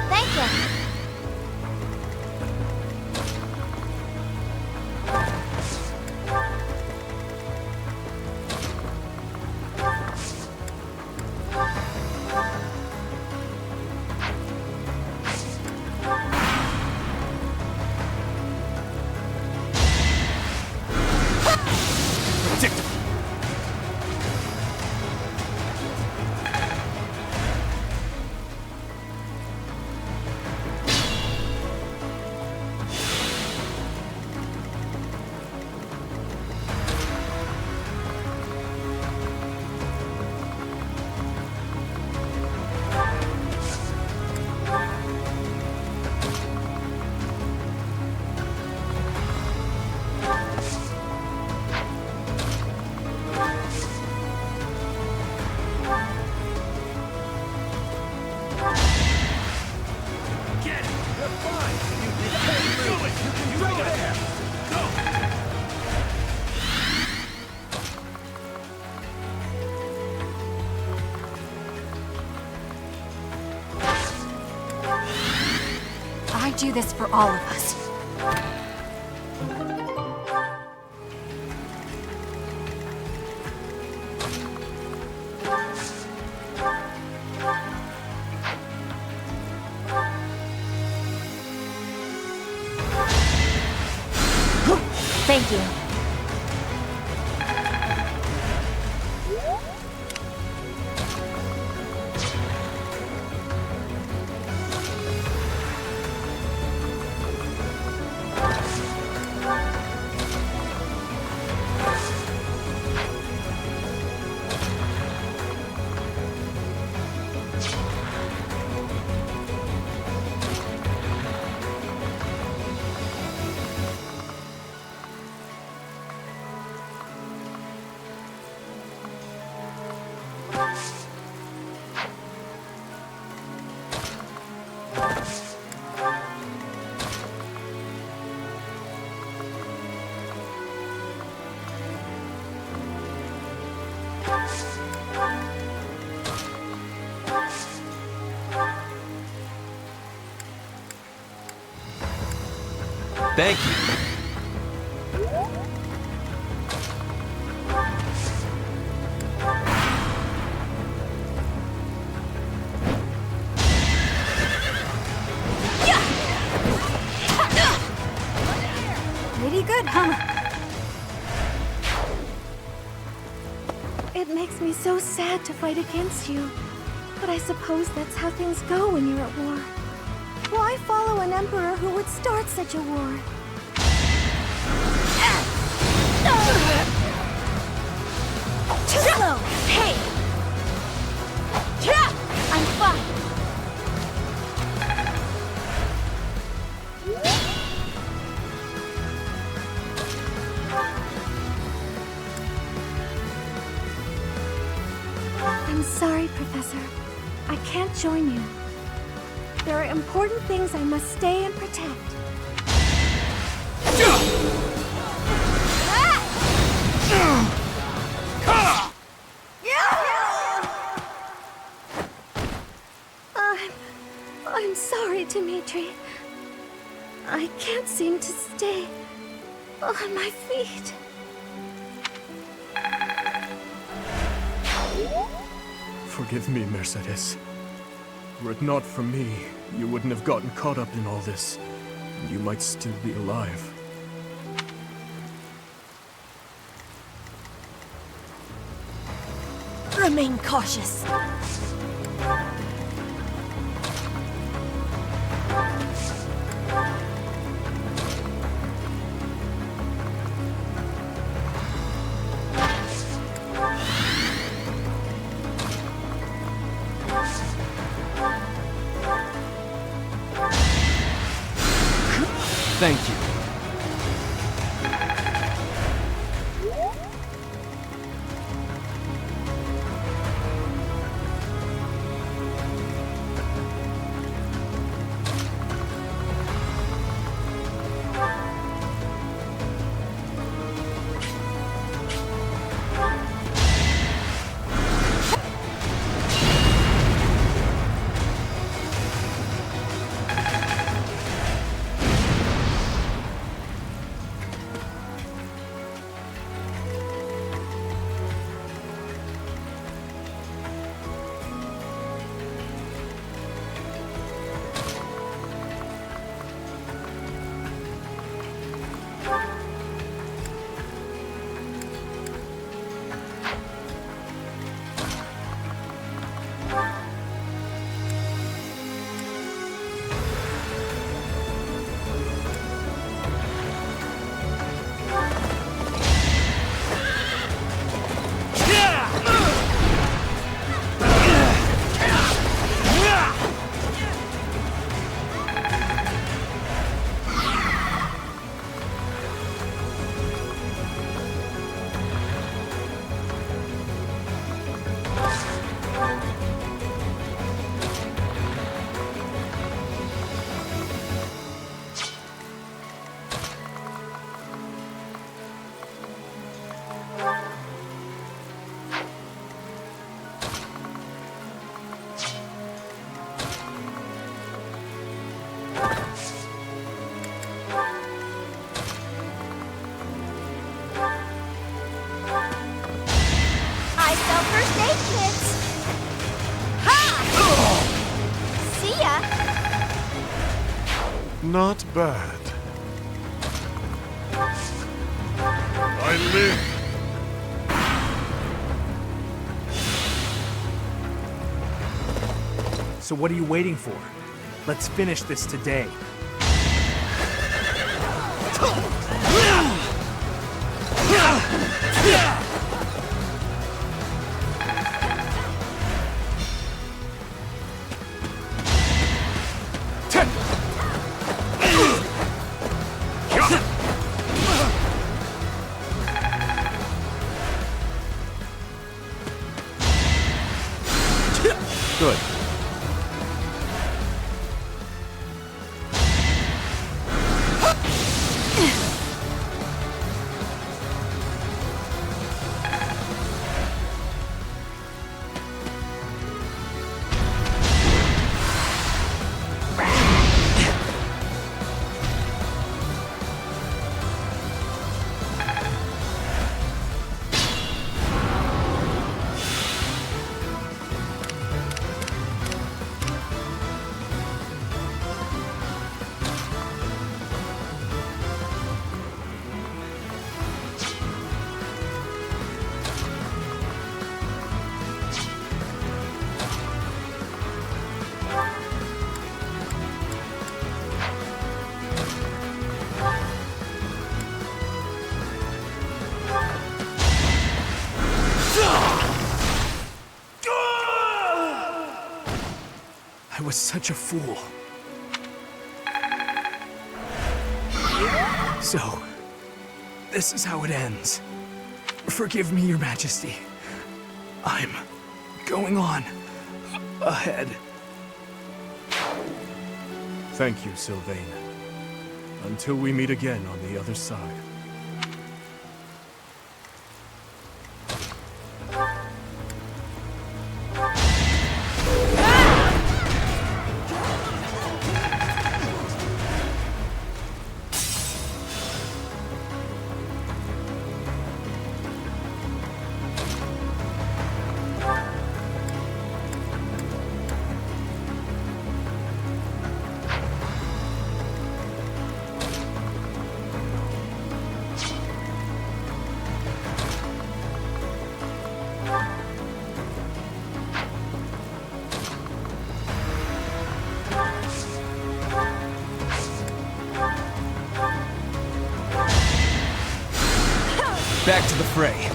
Thank you. do this for all of us. Thank you. Thank you. Pretty good, huh? It makes me so sad to fight against you. But I suppose that's how things go when you're at war. Why follow an emperor who would start such a war? Too slow! Hey! I'm fine! I'm sorry, Professor. I can't join you. There are important things I must stay and protect. I'm sorry, Dimitri. I can't seem to stay on my feet. Forgive me, Mercedes. Were it not for me, you wouldn't have gotten caught up in all this, and you might still be alive. Remain cautious. Thank you. Not bad. I live. So what are you waiting for? Let's finish this today. Good. I was such a fool. So, this is how it ends. Forgive me, Your Majesty. I'm going on ahead. Thank you, Sylvain. Until we meet again on the other side. Back to the fray.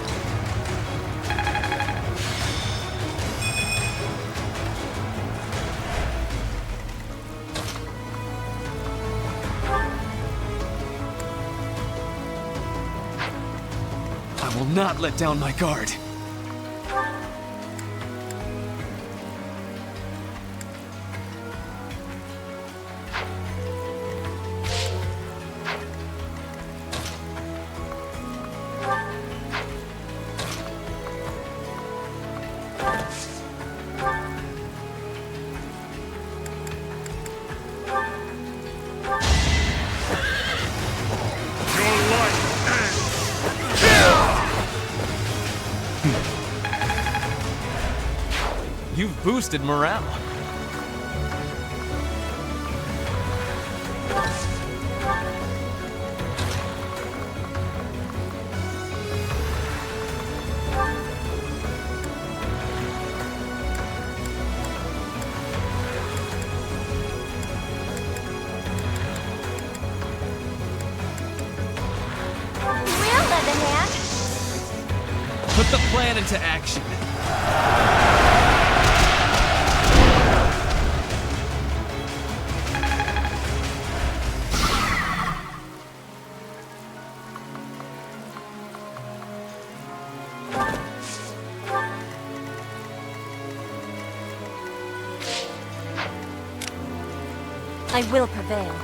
I will not let down my guard. You've boosted morale. We'll lend a hand. Put the plan into action. I will prevail.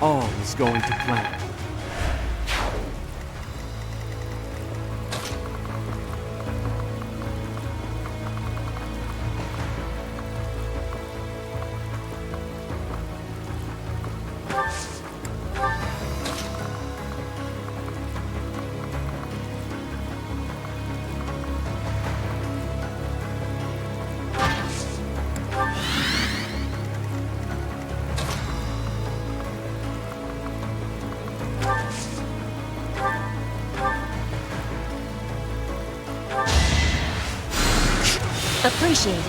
All is going to plan. Appreciated.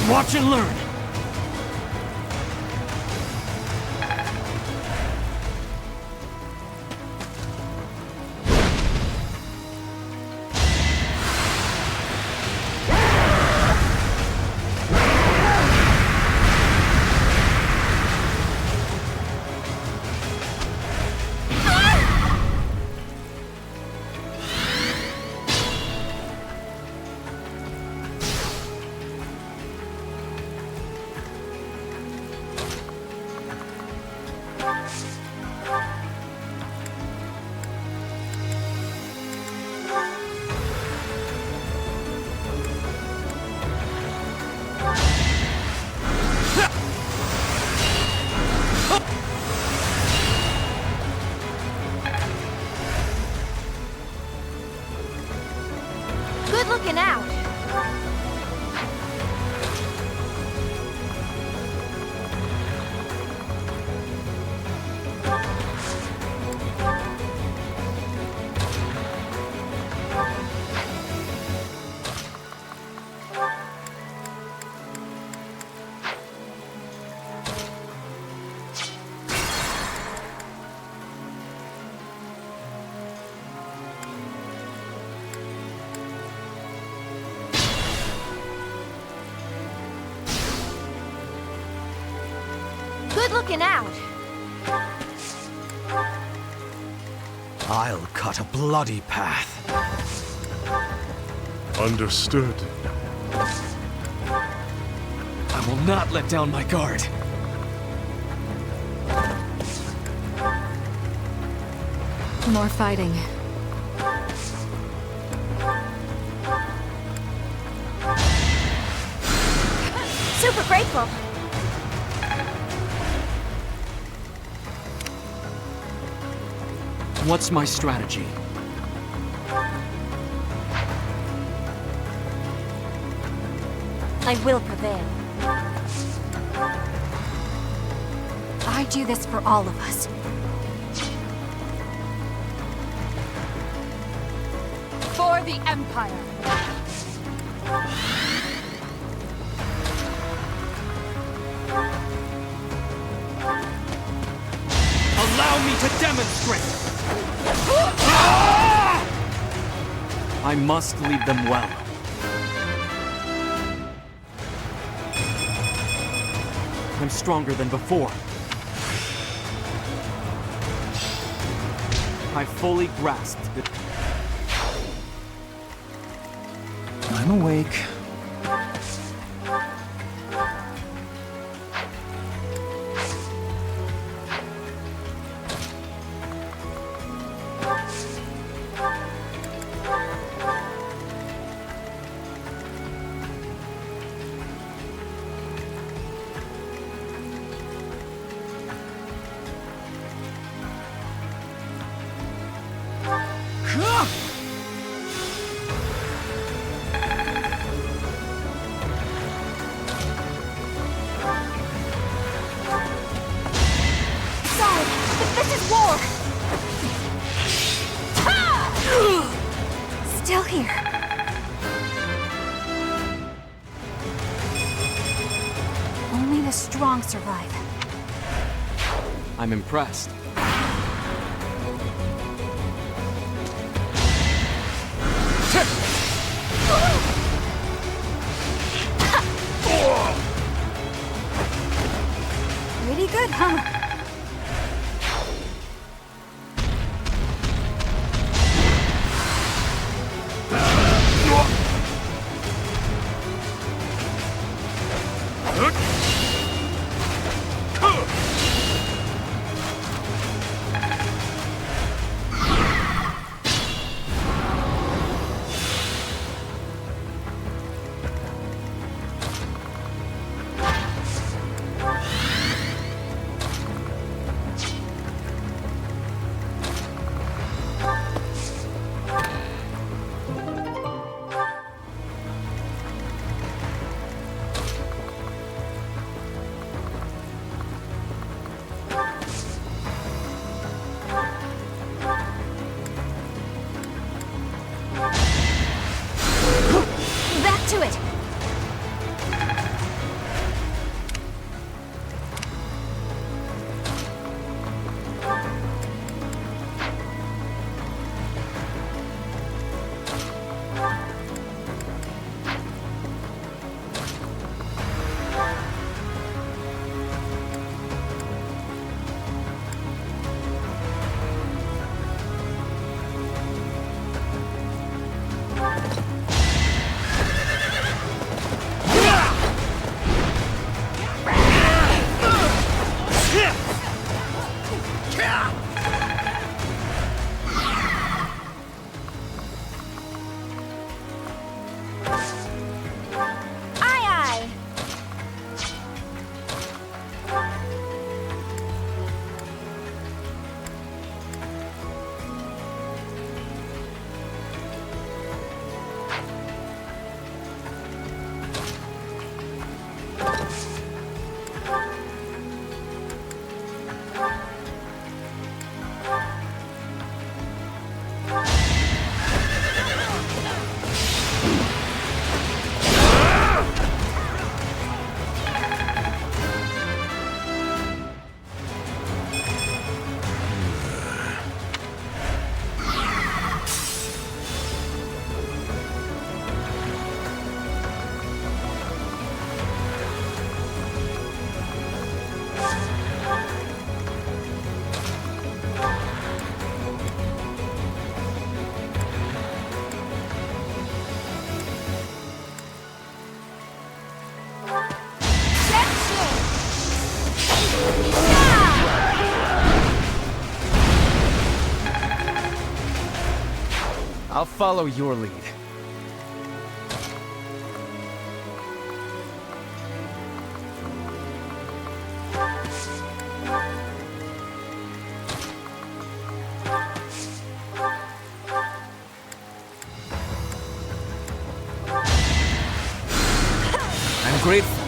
Watch and learn! Good looking out. Good looking out. I'll cut a bloody path. Understood. I will not let down my guard. More fighting. Super grateful. What's my strategy? I will prevail. I do this for all of us. For the Empire! Allow me to demonstrate! I must lead them well. I'm stronger than before. I fully grasped the... I'm awake. Still here. Only the strong survive. I'm impressed. Pretty good, huh? Aye, aye. I'll follow your lead. I'm grateful.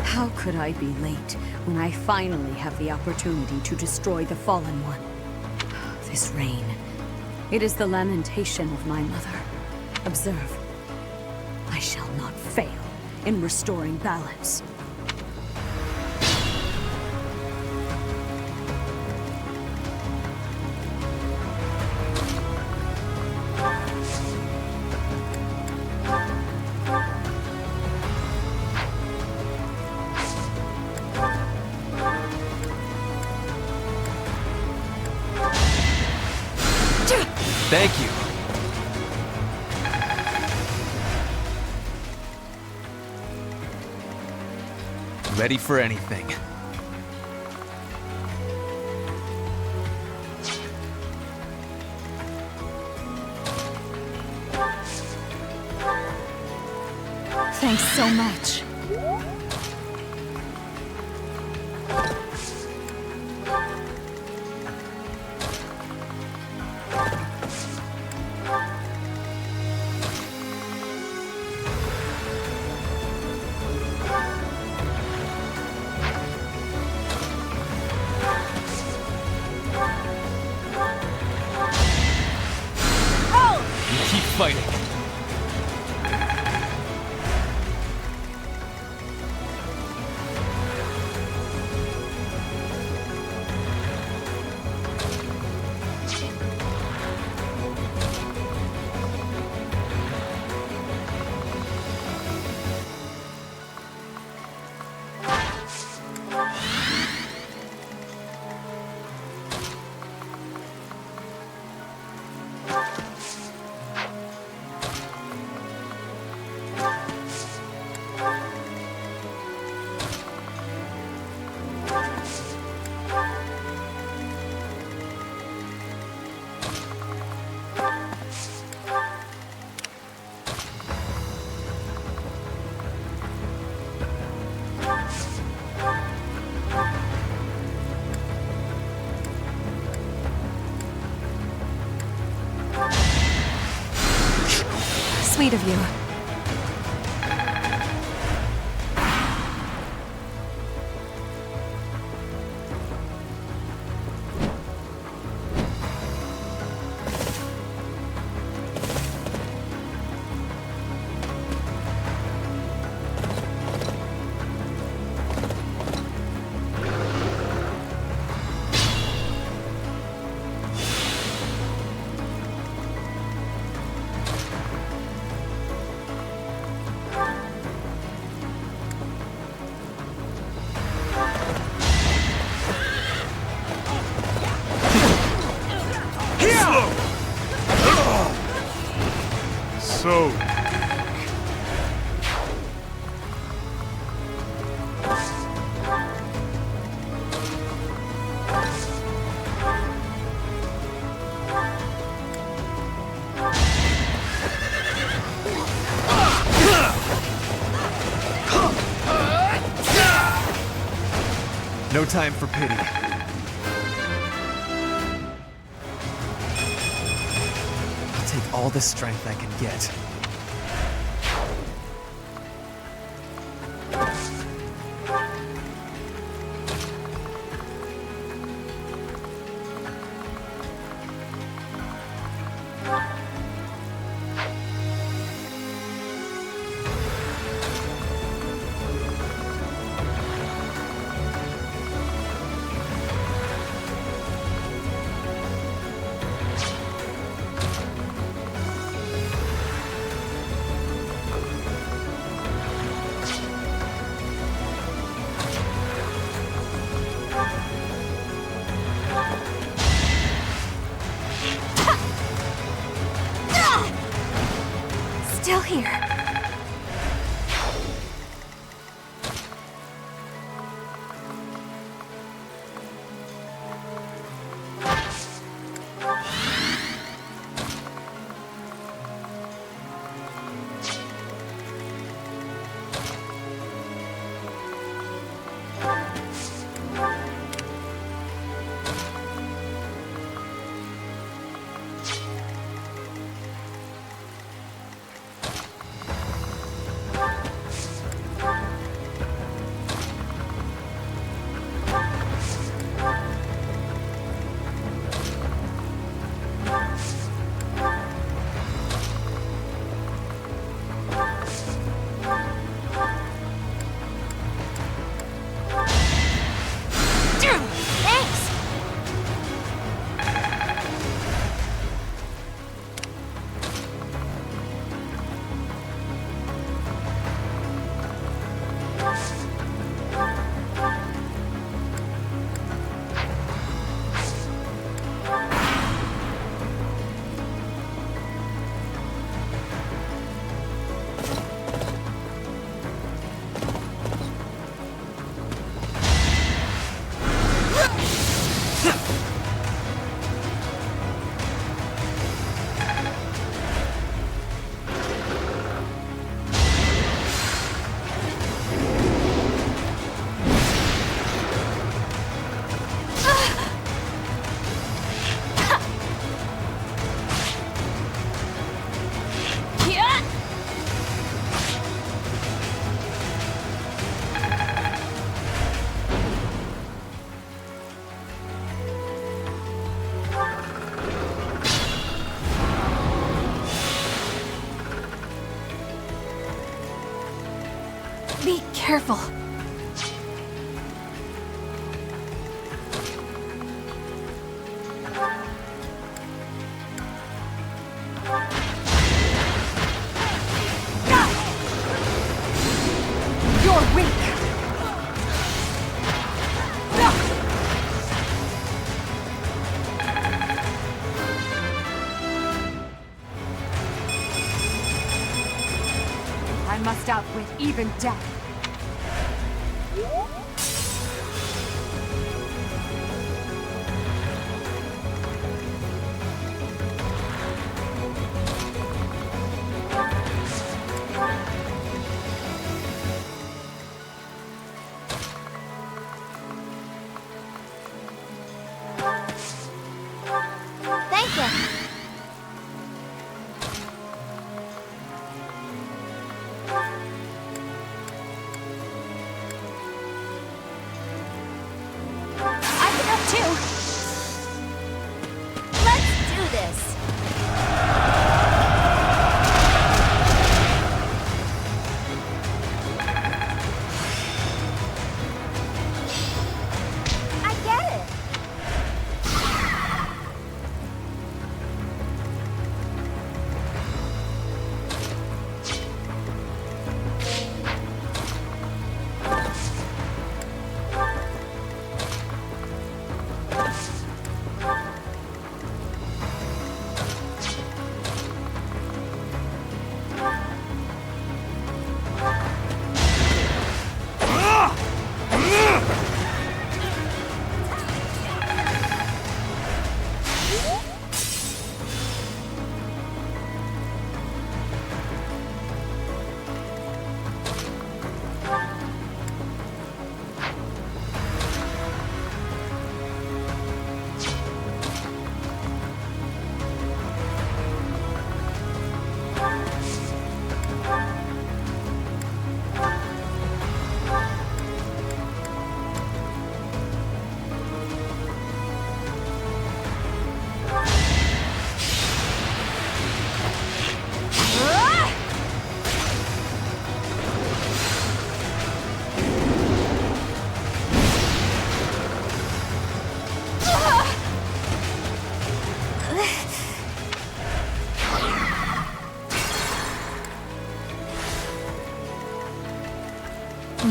How could I be late when I finally have the opportunity to destroy the Fallen One? This rain. It is the lamentation of my mother. Observe. I shall not fail in restoring balance. Thank you. Ready for anything. Thanks so much. Keep fighting. Sweet of you. so weak. No time for pity. I'll take all the strength I can get. Still here. Be careful. You're weak. I must outwit even death. Thank you.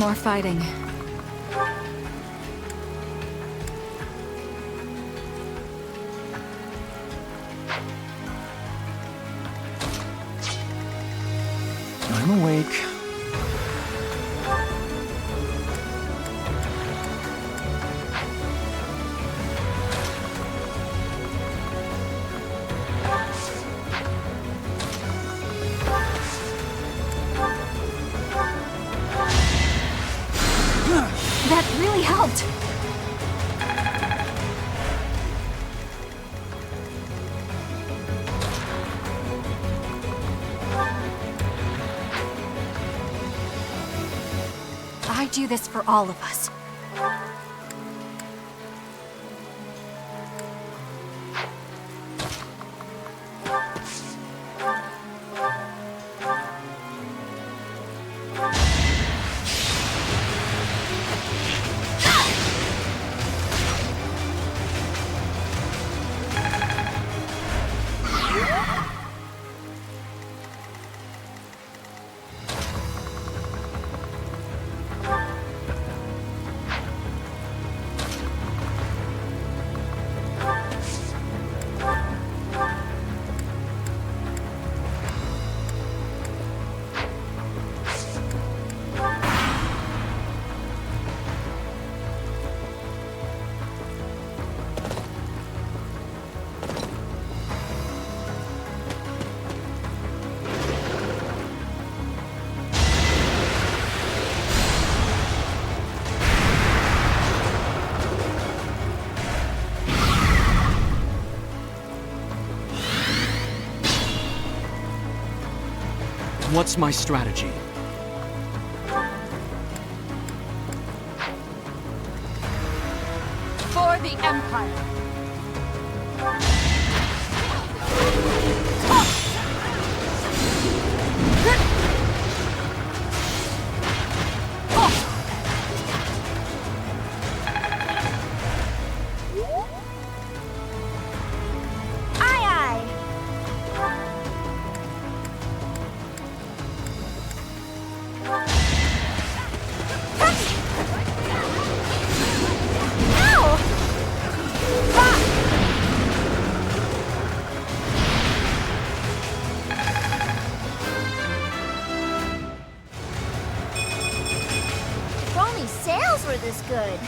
more fighting. I'm awake. That really helped. I do this for all of us. What's my strategy? For the Empire! This good.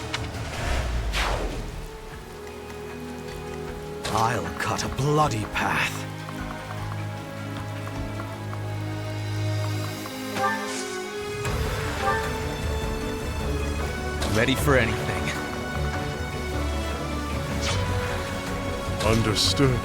I'll cut a bloody path. Ready for anything. Understood.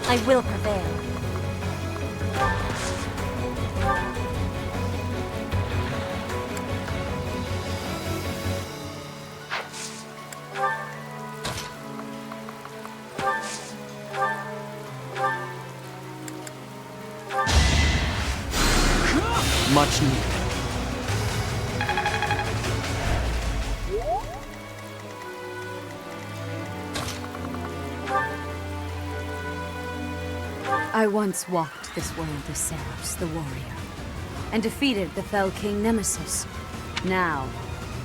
I will prevail. Much needed. I once walked this world as Seros, the warrior, and defeated the fell king Nemesis. Now,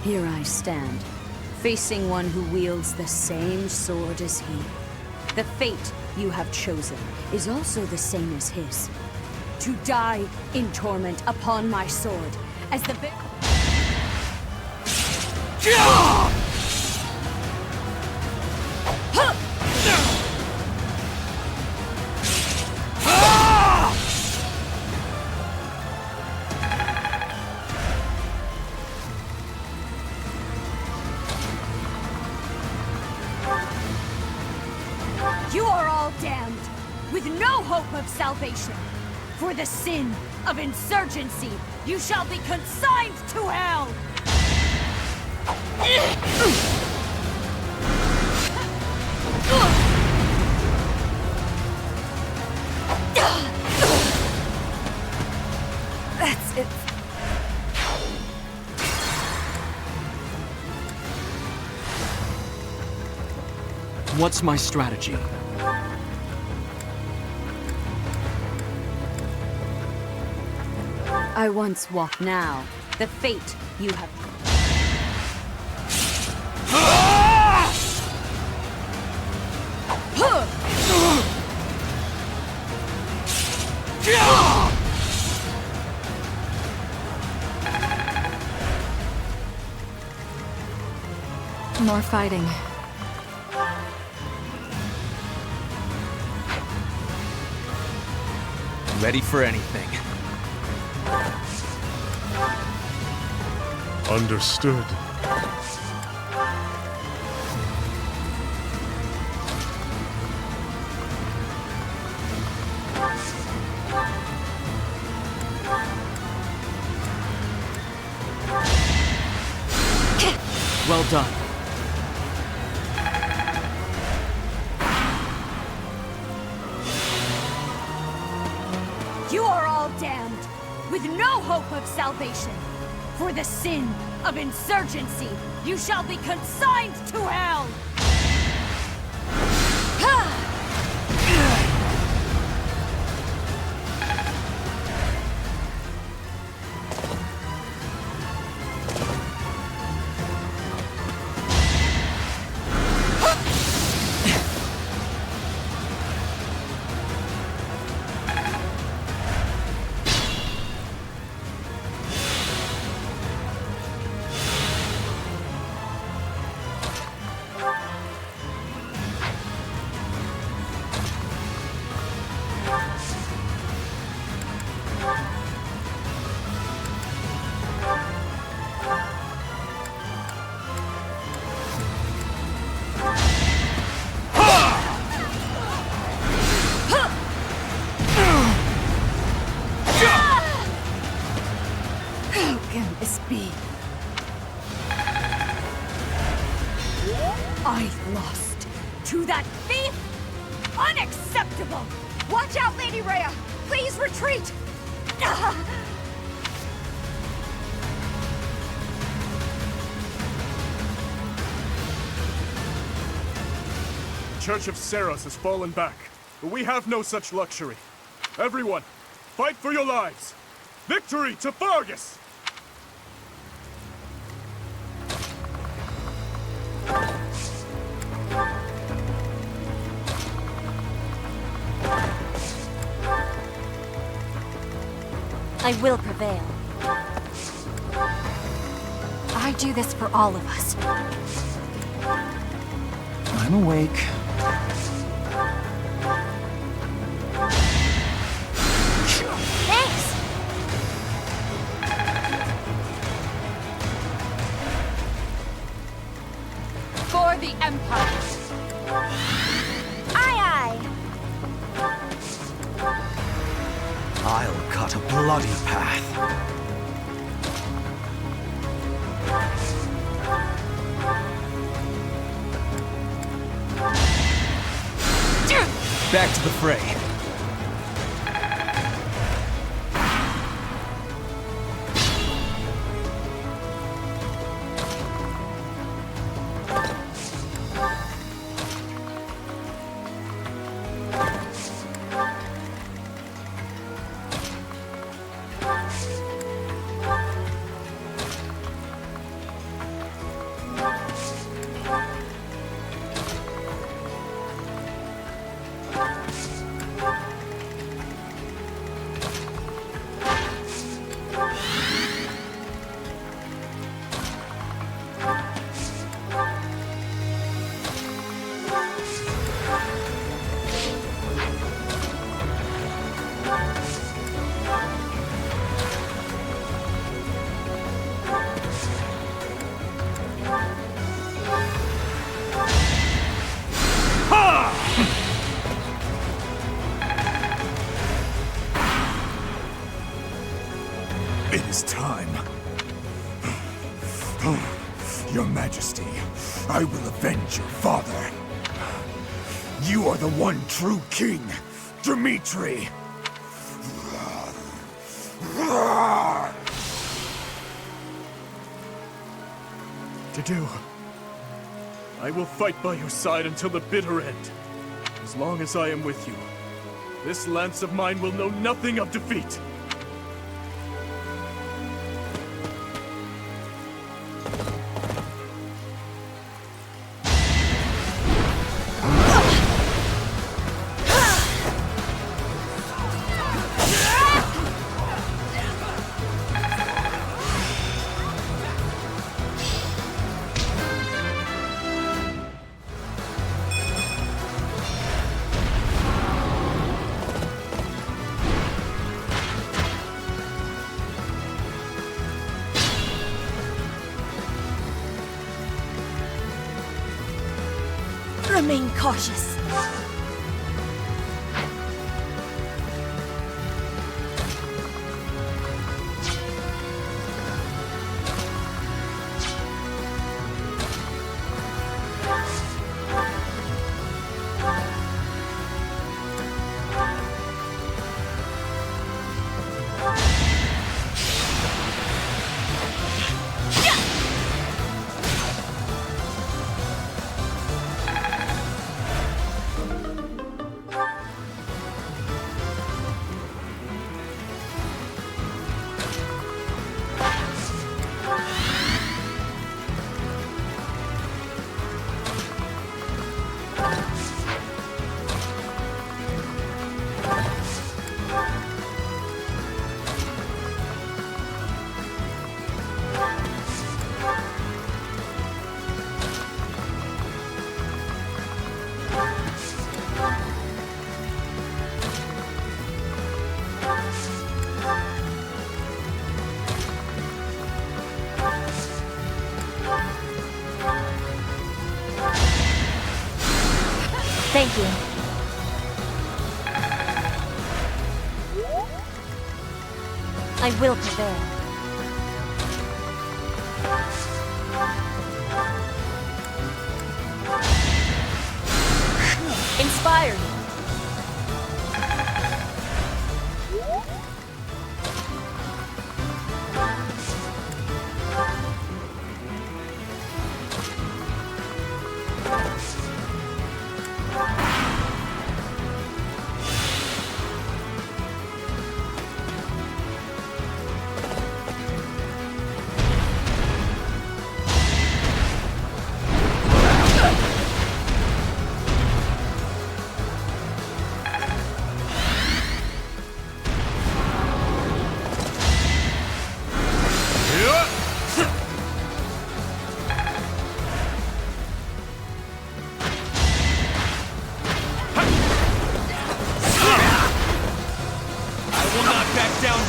here I stand, facing one who wields the same sword as he. The fate you have chosen is also the same as his. To die in torment upon my sword, as the You are all damned, with no hope of salvation. For the sin of insurgency, you shall be consigned to hell! That's it. What's my strategy? I once walk now. The fate you have... More fighting. Ready for anything. Understood. Well done. You are all damned, with no hope of salvation. For the sin of insurgency, you shall be consigned to hell! I lost to that thief? Unacceptable! Watch out, Lady Rhea! Please retreat! The Church of Seros has fallen back, but we have no such luxury. Everyone, fight for your lives! Victory to Fargus! I will prevail. I do this for all of us. I'm awake. Thanks! For the Empire! Aye, aye! I'll cut a bloody path. Back to the fray. It is time. Your Majesty, I will avenge your father. You are the one true king, Dimitri. To do. I will fight by your side until the bitter end. As long as I am with you, this lance of mine will know nothing of defeat. Remain cautious. Thank you. I will prevail. Inspire me.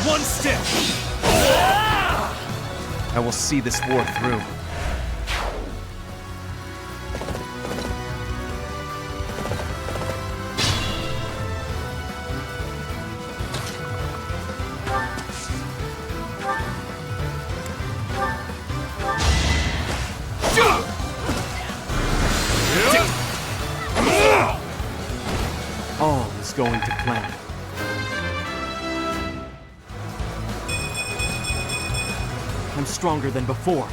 One step! I will see this war through. All is going to plan. I'm stronger than before.